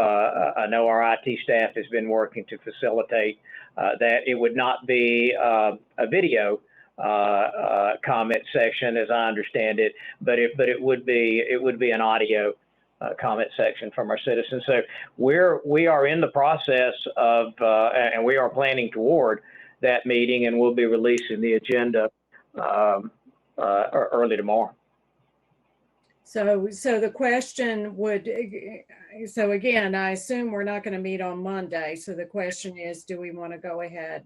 I know our IT staff has been working to facilitate that. It would not be a video comment section, as I understand it, but it would be an audio comment section from our citizens. So we are in the process of and we are planning toward that meeting, and we'll be releasing the agenda early tomorrow. So the question would, so again, I assume we're not going to meet on Monday. So the question is, do we want to go ahead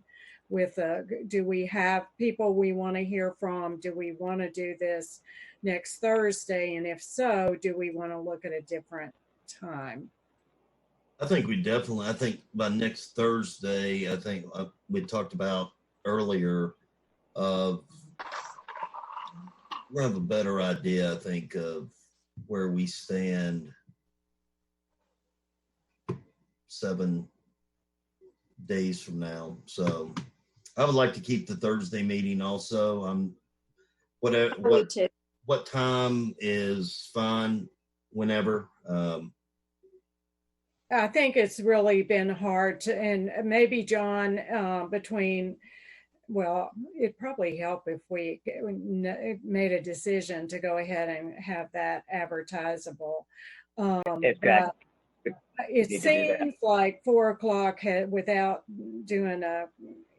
with, do we have people we want to hear from? Do we want to do this next Thursday? And if so, do we want to look at a different time? I think I think by next Thursday, I think we talked about earlier, we'll have a better idea, I think, of where we stand 7 days from now. So I would like to keep the Thursday meeting also. What time is fine whenever. I think it's really been hard to, and maybe John, well, it'd probably help if we made a decision to go ahead and have that advertisable. Exactly. It seems like 4 o'clock without doing a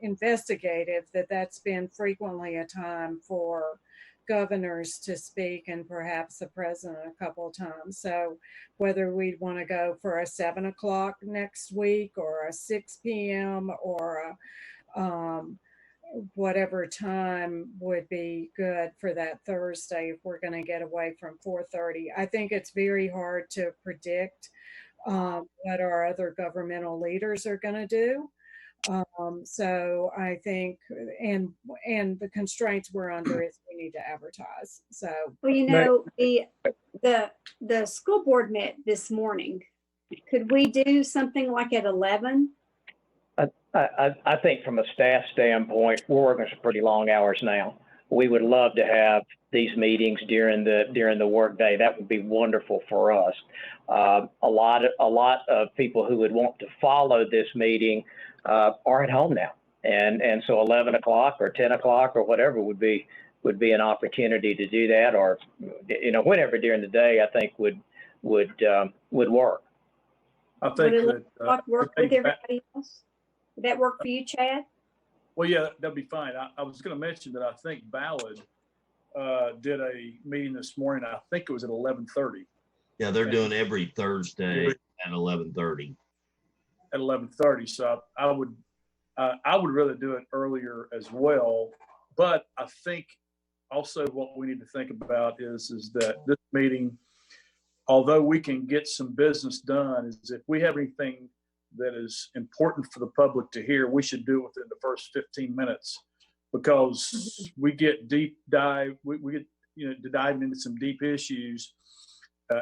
investigative, that's been frequently a time for governors to speak, and perhaps the president a couple of times. So whether we'd want to go for a 7 o'clock next week, or a 6 p.m. or whatever time would be good for that Thursday if we're going to get away from 4:30. I think it's very hard to predict what our other governmental leaders are going to do. So I think, and the constraints we're under is we need to advertise. So, Well, you know, the school board met this morning. Could we do something like at 11? I think from a staff standpoint, we're working some pretty long hours now. We would love to have these meetings during the workday. That would be wonderful for us. A lot of people who would want to follow this meeting are at home now, and so 11 o'clock or 10 o'clock or whatever would be an opportunity to do that, or whenever during the day I think would work. I think Would that. 11 o'clock work with everybody else? Would that work for you, Chad? Well, yeah, that'd be fine. I was going to mention that I think Ballard did a meeting this morning. I think it was at 11:30. Yeah, they're doing every Thursday at 11:30. At 11:30. So I would rather do it earlier as well. But I think also what we need to think about is that this meeting, although we can get some business done, is if we have anything that is important for the public to hear, we should do it within the first 15 minutes, because we get we get to dive into some deep issues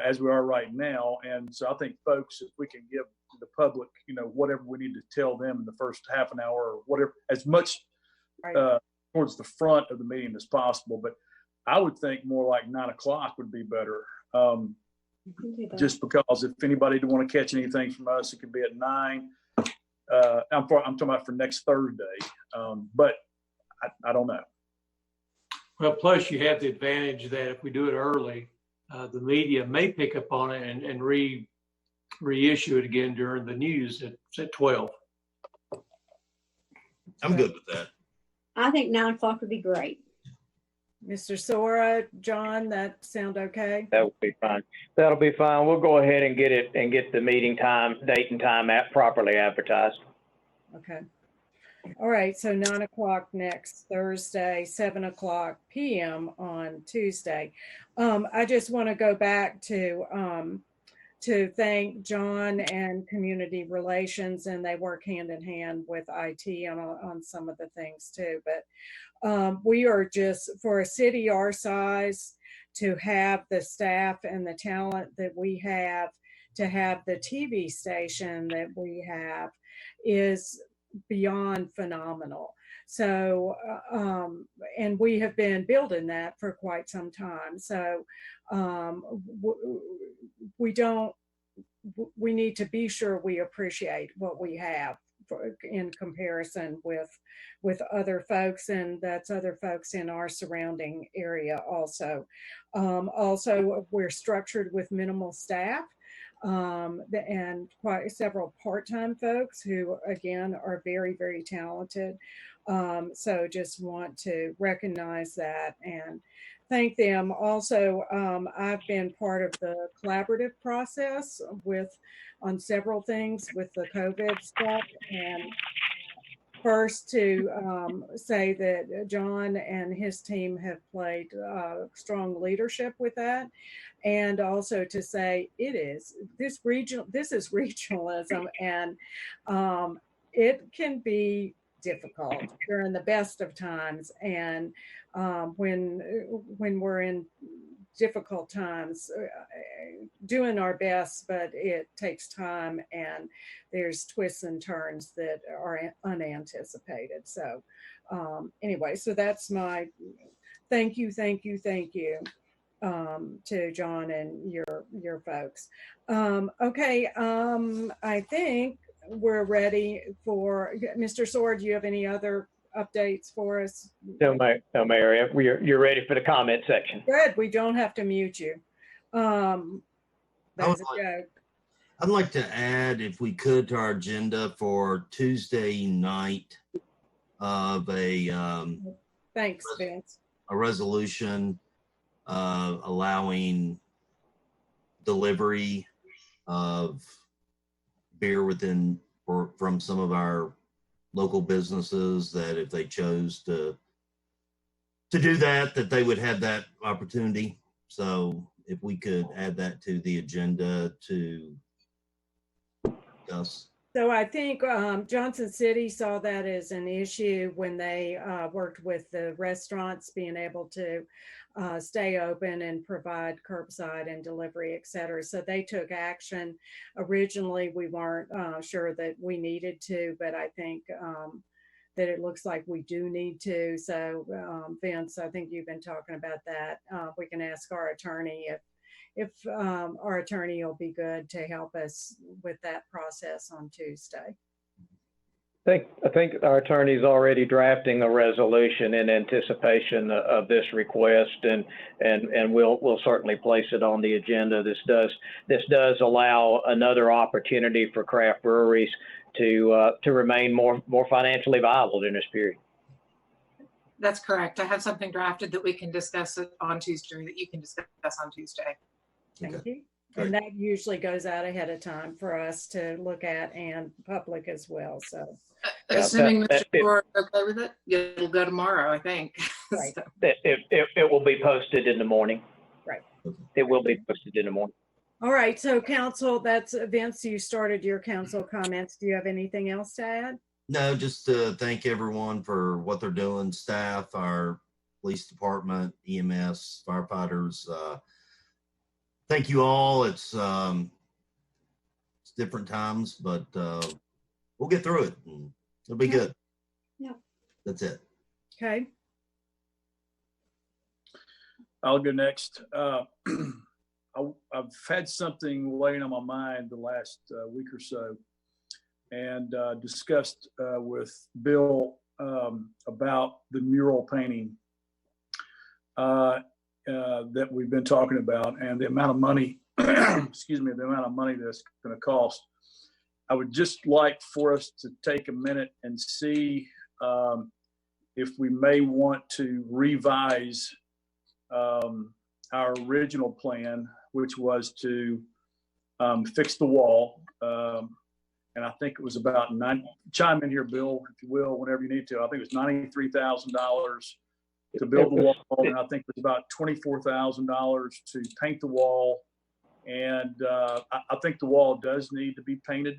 as we are right now. And so I think, folks, if we can give the public whatever we need to tell them in the first half an hour or whatever, as much towards the front of the meeting as possible. But I would think more like 9 o'clock would be better. Just because if anybody would want to catch anything from us, it could be at 9. I'm talking about for next Thursday, but I don't know. Well, plus you have the advantage that if we do it early, the media may pick up on it and reissue it again during the news at 12. I'm good with that. I think 9 o'clock would be great. Mr. Sora, John, that sound okay? That would be fine. That'll be fine. We'll go ahead and get the meeting date and time properly advertised. Okay. All right. So 9 o'clock next Thursday, 7 o'clock p.m. on Tuesday. I just want to go back to thank John and Community Relations, and they work hand in hand with IT on some of the things too. But we are just, for a city our size, to have the staff and the talent that we have, to have the TV station that we have, is beyond phenomenal. So, and we have been building that for quite some time. So we need to be sure we appreciate what we have in comparison with other folks, and that's other folks in our surrounding area also. Also, we're structured with minimal staff, and quite several part-time folks who, again, are very, very talented. So just want to recognize that and thank them. Also, I've been part of the collaborative process on several things with the COVID stuff. And first to say that John and his team have played strong leadership with that. And also to say this is regionalism, and it can be difficult during the best of times, and when we're in difficult times, doing our best, but it takes time and there's twists and turns that are unanticipated. So anyway, so that's my thank you to John and your folks. Okay, I think we're ready for Mr. Sword. Do you have any other updates for us? No, Mary, you're ready for the comment section. Good. We don't have to mute you. That's a joke. I'd like to add, if we could, to our agenda for Tuesday night of thanks, Vince. A resolution allowing delivery of beer from some of our local businesses, that if they chose to do that they would have that opportunity. So if we could add that to the agenda to Yes. So I think Johnson City saw that as an issue when they worked with the restaurants being able to stay open and provide curbside and delivery, et cetera. So they took action. Originally, we weren't sure that we needed to, but I think that it looks like we do need to. So Vince, I think you've been talking about that. We can ask our attorney if our attorney will be good to help us with that process on Tuesday. I think our attorney's already drafting a resolution in anticipation of this request, and we'll certainly place it on the agenda. This does allow another opportunity for craft breweries to remain more financially viable during this period. That's correct. I have something drafted that we can discuss on Tuesday, that you can discuss on Tuesday. Thank Okay. you. Great. And that usually goes out ahead of time for us to look at and public as well. So Assuming Mr. Moore is okay with it, it'll go tomorrow, I think. Right. So, It will be posted in the morning. Right. It will be posted in the morning. all right. So council, that's Vince, you started your council comments. Do you have anything else to add? No, just to thank everyone for what they're doing, staff, our police department, EMS, firefighters. Thank you all. It's different times, but we'll get through it and it'll be good. Yeah. That's it. Okay. I'll go next. I've had something weighing on my mind the last week or so, and discussed with Bill about the mural painting that we've been talking about, and the amount of money, excuse me, the amount of money that's going to cost. I would just like for us to take a minute and see if we may want to revise our original plan, which was to fix the wall. And I think it was about chime in here, Bill, if you will, whenever you need to. I think it was $93,000 to build the wall, and I think it was about $24,000 to paint the wall. And I think the wall does need to be painted.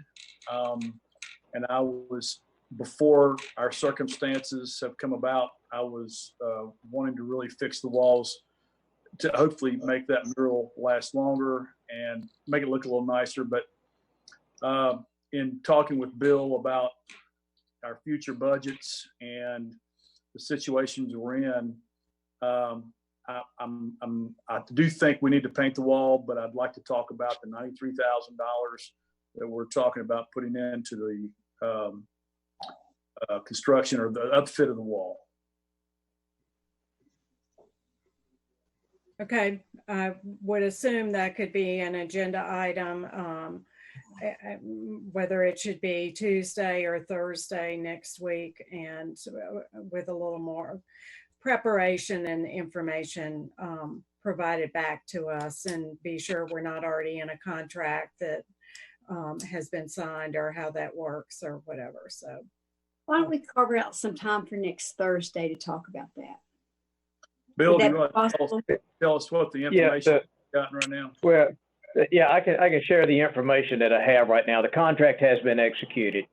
And I was, before our circumstances have come about, I was wanting to really fix the walls to hopefully make that mural last longer and make it look a little nicer. But in talking with Bill about our future budgets and the situations we're in, I do think we need to paint the wall, but I'd like to talk about the $93,000 that we're talking about putting into the construction or the upfit of the wall. Okay. I would assume that could be an agenda item, whether it should be Tuesday or Thursday next week, and with a little more preparation and information provided back to us, and be sure we're not already in a contract that has been signed, or how that works or whatever. So Why don't we carve out some time for next Thursday to talk about that? Bill, Would do that you want be to possible? tell us what the information we've gotten right now? Well, yeah, I can share the information that I have right now. The contract has been executed,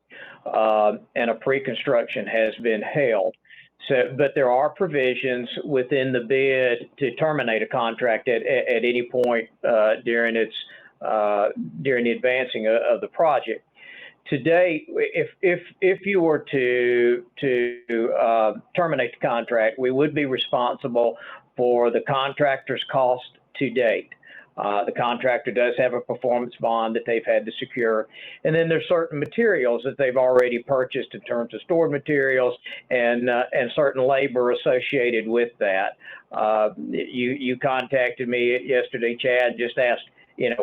and a pre-construction has been held. So, but there are provisions within the bid to terminate a contract at any point during the advancing of the project. Today, if you were to terminate the contract, we would be responsible for the contractor's cost to date. The contractor does have a performance bond that they've had to secure. And then there's certain materials that they've already purchased in terms of stored materials and certain labor associated with that. You contacted me yesterday, Chad, just asked,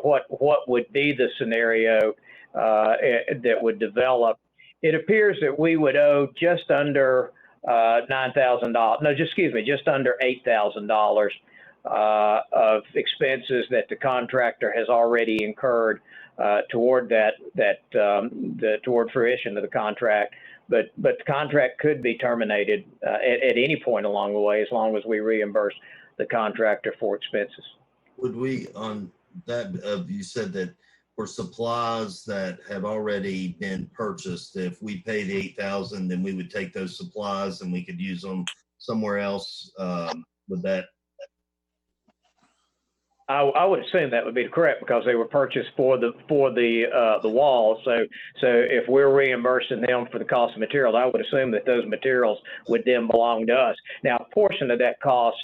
what would be the scenario that would develop. It appears that we would owe just under $9,000. No, just under $8,000 of expenses that the contractor has already incurred toward toward fruition of the contract. But the contract could be terminated at any point along the way, as long as we reimburse the contractor for expenses. Would we, on that, you said that for supplies that have already been purchased. If we pay the 8,000, then we would take those supplies and we could use them somewhere else. Would that? I would assume that would be correct because they were purchased for the wall. So if we're reimbursing them for the cost of materials, I would assume that those materials would then belong to us. Now, a portion of that cost,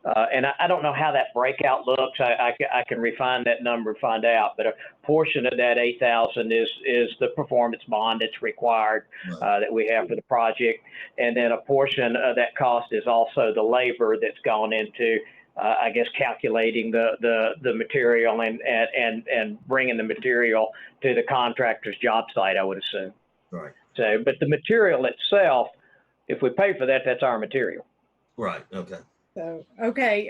and I don't know how that breakout looks. I can refine that number and find out. But a portion of that 8,000 is the performance bond that's required that we have for the project, and then a portion of that cost is also the labor that's gone into. I guess calculating the material and bringing the material to the contractor's job site, I would assume. Right. So, but the material itself, if we pay for that, that's our material. Right. Okay. So, okay,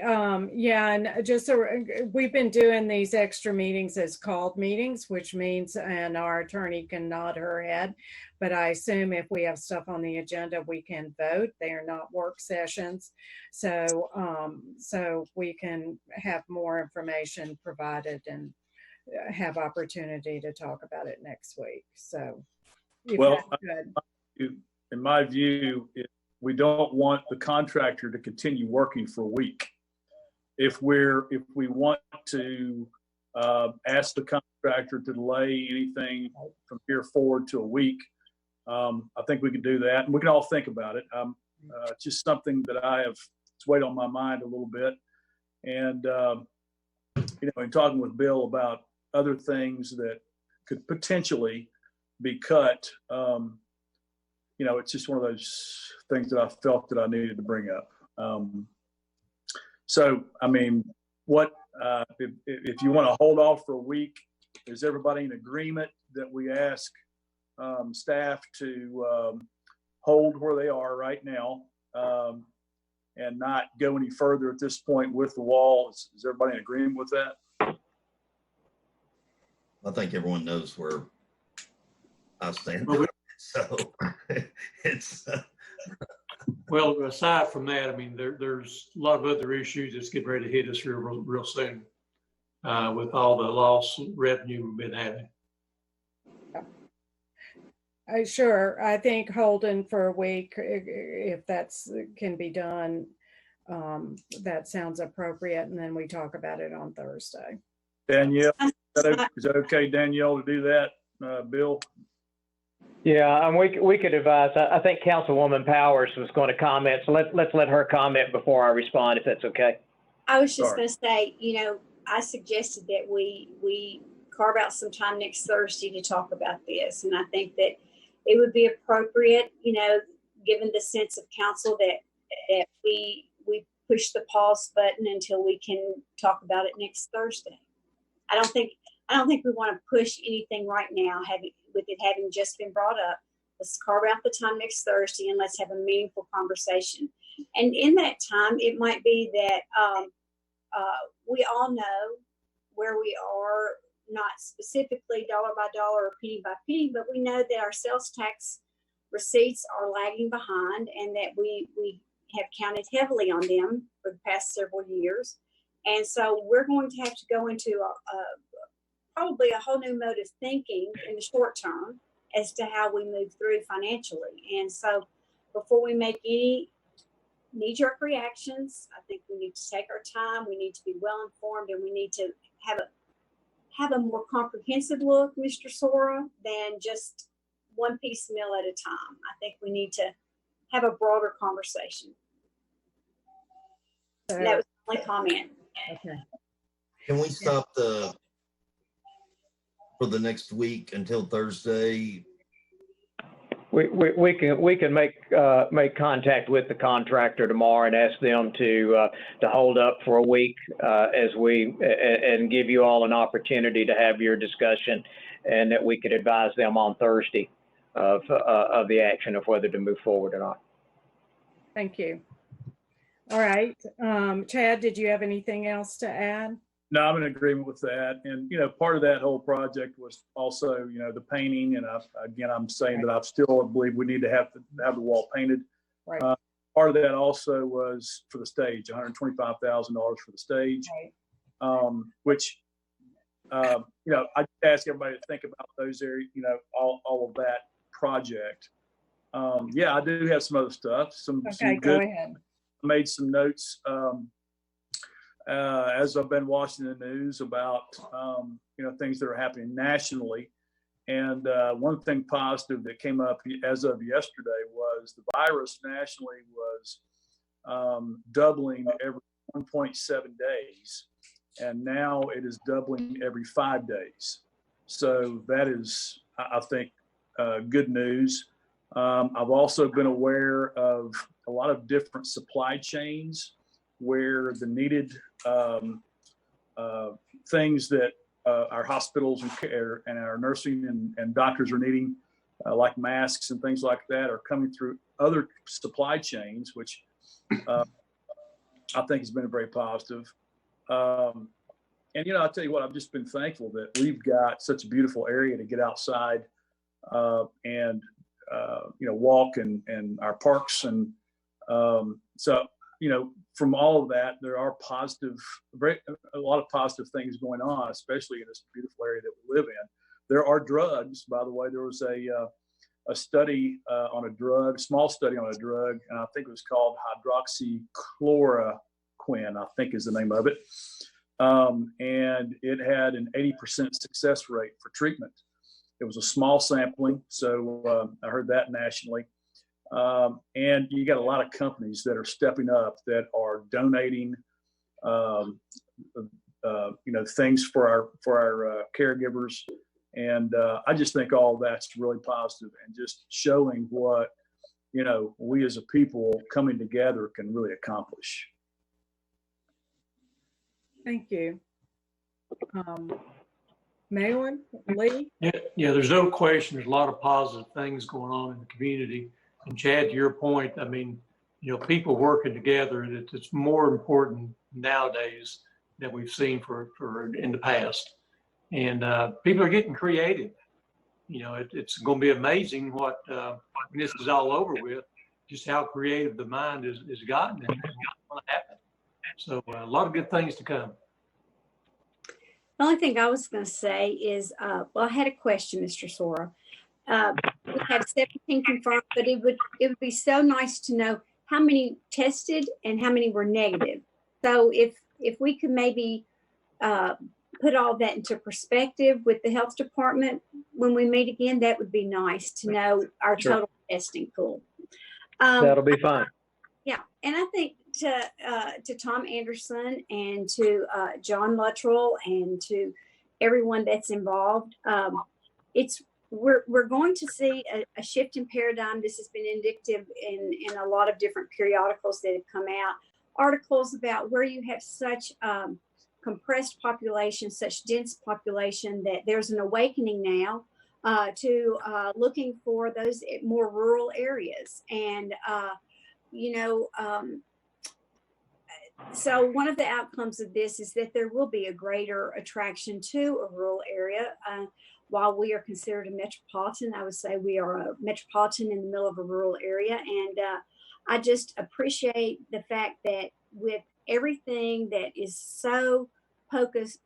yeah, and just so we've been doing these extra meetings as called meetings, which means, and our attorney can nod her head, but I assume if we have stuff on the agenda, we can vote. They are not work sessions. So, so we can have more information provided and have opportunity to talk about it next week. So, if Well, that's good. in my view, we don't want the contractor to continue working for a week. If we want to ask the contractor to delay anything from here forward to a week, I think we can do that, and we can all think about it. It's just something that it's weighed on my mind a little bit, and in talking with Bill about other things that could potentially be cut. It's just one of those things that I felt that I needed to bring up. So, I mean, if you want to hold off for a week, is everybody in agreement that we ask staff to hold where they are right now and not go any further at this point with the wall? Is everybody in agreement with that? I think everyone knows where I stand. So it's Well, aside from that, I mean, there's a lot of other issues that's getting ready to hit us real soon with all the lost revenue we've been having. Sure, I think holding for a week, if that's can be done, that sounds appropriate, and then we talk about it on Thursday. Danielle, is that okay, Danielle, to do that? Bill? Yeah, and we could advise. I think Councilwoman Powers was going to comment, so let's let her comment before I respond, if that's okay. I was just going to say, I suggested that we carve out some time next Thursday to talk about this, and I think that it would be appropriate, given the sense of council that we push the pause button until we can talk about it next Thursday. I don't think we want to push anything right now, with it having just been brought up. Let's carve out the time next Thursday and let's have a meaningful conversation. And in that time, it might be that we all know where we are, not specifically dollar by dollar or penny by penny, but we know that our sales tax receipts are lagging behind and that we have counted heavily on them for the past several years. And so we're going to have to go into probably a whole new mode of thinking in the short term as to how we move through financially. And so before we make any knee-jerk reactions, I think we need to take our time, we need to be well informed, and we need to have a more comprehensive look, Mr. Sora, than just one piecemeal at a time. I think we need to have a broader conversation. So that was my comment. Okay. Can we stop for the next week until Thursday? We can make contact with the contractor tomorrow and ask them to hold up for a week and give you all an opportunity to have your discussion, and that we could advise them on Thursday of the action of whether to move forward or not. Thank you. All right, Chad, did you have anything else to add? No, I'm in agreement with that. And, part of that whole project was also, the painting. And I'm saying that I still believe we need to have the wall painted. Right. Part of that also was for the stage, $125,000 for the stage, Right. Which I just ask everybody to think about those areas, all of that project. I do have some other stuff. Some Okay, go ahead. made some notes as I've been watching the news about things that are happening nationally. And one thing positive that came up as of yesterday was the virus nationally was doubling every 1.7 days, and now it is doubling every 5 days. So that is, I think, good news. I've also been aware of a lot of different supply chains where the needed things that our hospitals and care and our nursing and doctors are needing, like masks and things like that, are coming through other supply chains, which I think has been very positive. And I'll tell you what, I've just been thankful that we've got such a beautiful area to get outside and walk and our parks. And so, from all of that, there are a lot of positive things going on, especially in this beautiful area that we live in. There are drugs, by the way. There was a study on a drug, small study on a drug, and I think it was called hydroxychloroquine, I think is the name of it. And it had an 80% success rate for treatment. It was a small sampling, so I heard that nationally. And you got a lot of companies that are stepping up that are donating, things for our caregivers. And I just think all that's really positive and just showing what, we as a people coming together can really accomplish. Thank you. Malin, Lee? Yeah, there's no question. There's a lot of positive things going on in the community. And Chad, to your point, I mean, people working together, it's more important nowadays than we've seen for in the past. And people are getting creative. It's going to be amazing what, when this is all over with, just how creative the mind is gotten and what's going to happen. So a lot of good things to come. The only thing I was going to say is, I had a question, Mr. Sora. We have 17 confirmed, but it would be so nice to know how many tested and how many were negative. So if we could maybe put all that into perspective with the health department when we meet again, that would be nice to know our total testing pool. That'll be fine. Yeah, and I think to Tom Anderson and to John Luttrell and to everyone that's involved, we're going to see a shift in paradigm. This has been indicative in a lot of different periodicals that have come out. Articles about where you have such compressed population, such dense population, that there's an awakening now to looking for those more rural areas. And so one of the outcomes of this is that there will be a greater attraction to a rural area. While we are considered a metropolitan, I would say we are a metropolitan in the middle of a rural area. And I just appreciate the fact that with everything that is so focused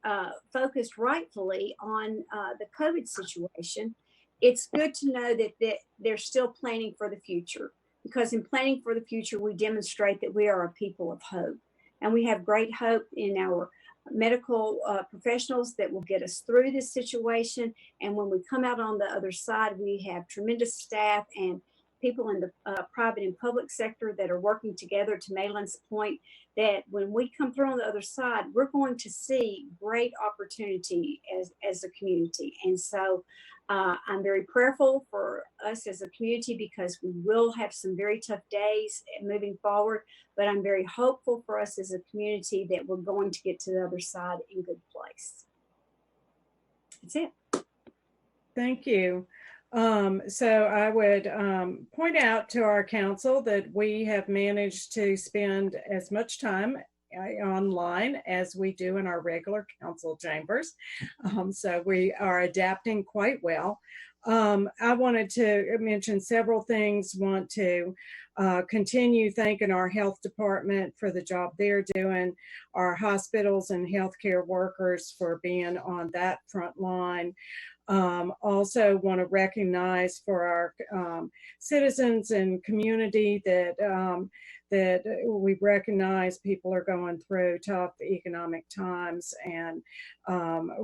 rightfully on the COVID situation, it's good to know that they're still planning for the future. Because in planning for the future, we demonstrate that we are a people of hope. And we have great hope in our medical professionals that will get us through this situation. And when we come out on the other side, we have tremendous staff and people in the private and public sector that are working together, to Malin's point, that when we come through on the other side, we're going to see great opportunity as a community. And so I'm very prayerful for us as a community, because we will have some very tough days moving forward, but I'm very hopeful for us as a community that we're going to get to the other side in good place. That's it. Thank you. So I would point out to our council that we have managed to spend as much time online as we do in our regular council chambers. So we are adapting quite well. I wanted to mention several things. Want to continue thanking our health department for the job they're doing, our hospitals and healthcare workers for being on that front line. Also want to recognize for our citizens and community that that we recognize people are going through tough economic times, and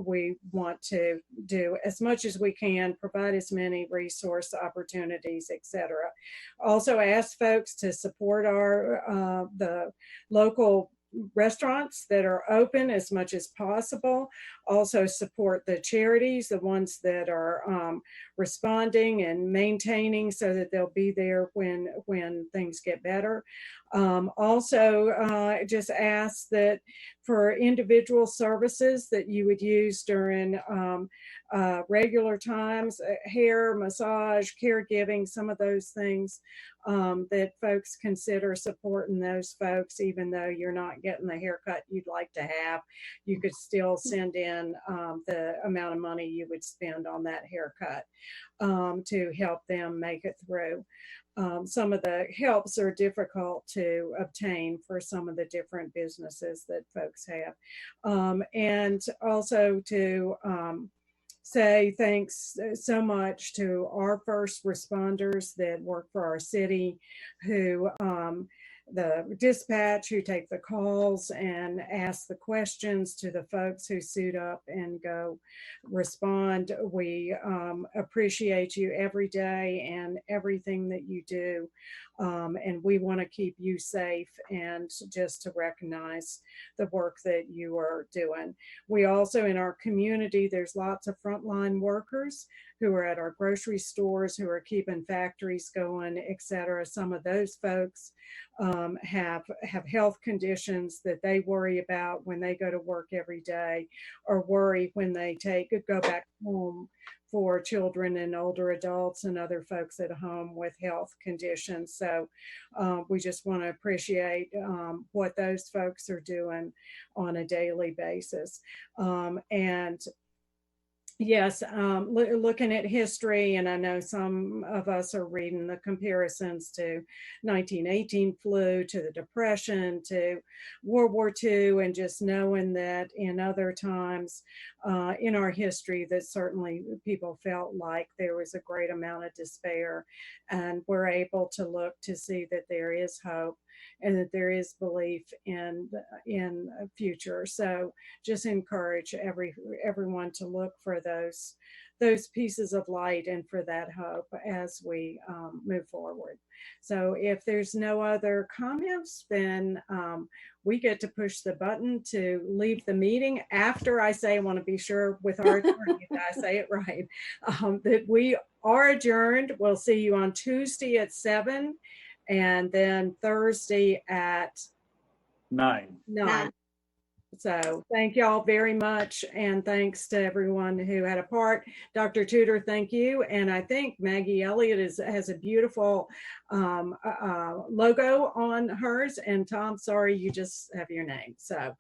we want to do as much as we can, provide as many resource opportunities, etc. Also ask folks to support our the local restaurants that are open as much as possible. Also support the charities, the ones that are responding and maintaining, so that they'll be there when things get better. Also just ask that for individual services that you would use during regular times, hair, massage, caregiving, some of those things, that folks consider supporting those folks, even though you're not getting the haircut you'd like to have. You could still send in the amount of money you would spend on that haircut to help them make it through. Some of the helps are difficult to obtain for some of the different businesses that folks have. And also to say thanks so much to our first responders that work for our city, who the dispatch, who take the calls and ask the questions, to the folks who suit up and go respond. We appreciate you every day and everything that you do. And we want to keep you safe, and just to recognize the work that you are doing. We also, in our community, there's lots of frontline workers who are at our grocery stores, who are keeping factories going, etc. Some of those folks have health conditions that they worry about when they go to work every day, or worry when they go back home, for children and older adults and other folks at home with health conditions. So we just want to appreciate what those folks are doing on a daily basis. And yes, looking at history, and I know some of us are reading the comparisons to 1918 flu, to the Depression, to World War II, and just knowing that in other times in our history that certainly people felt like there was a great amount of despair, and we're able to look to see that there is hope and that there is belief in a future. So just encourage everyone to look for those pieces of light and for that hope as we move forward. So if there's no other comments, then we get to push the button to leave the meeting after I say, I want to be sure with our attorney that I say it right, that we are adjourned. We'll see you on Tuesday at 7, and then Thursday at 9. 9. So thank y'all very much, and thanks to everyone who had a part. Dr. Tudor, thank you. And I think Maggie Elliott has a beautiful logo on hers. And Tom, sorry, you just have your name. So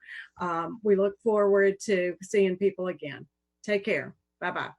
we look forward to seeing people again. Take care. Bye-bye.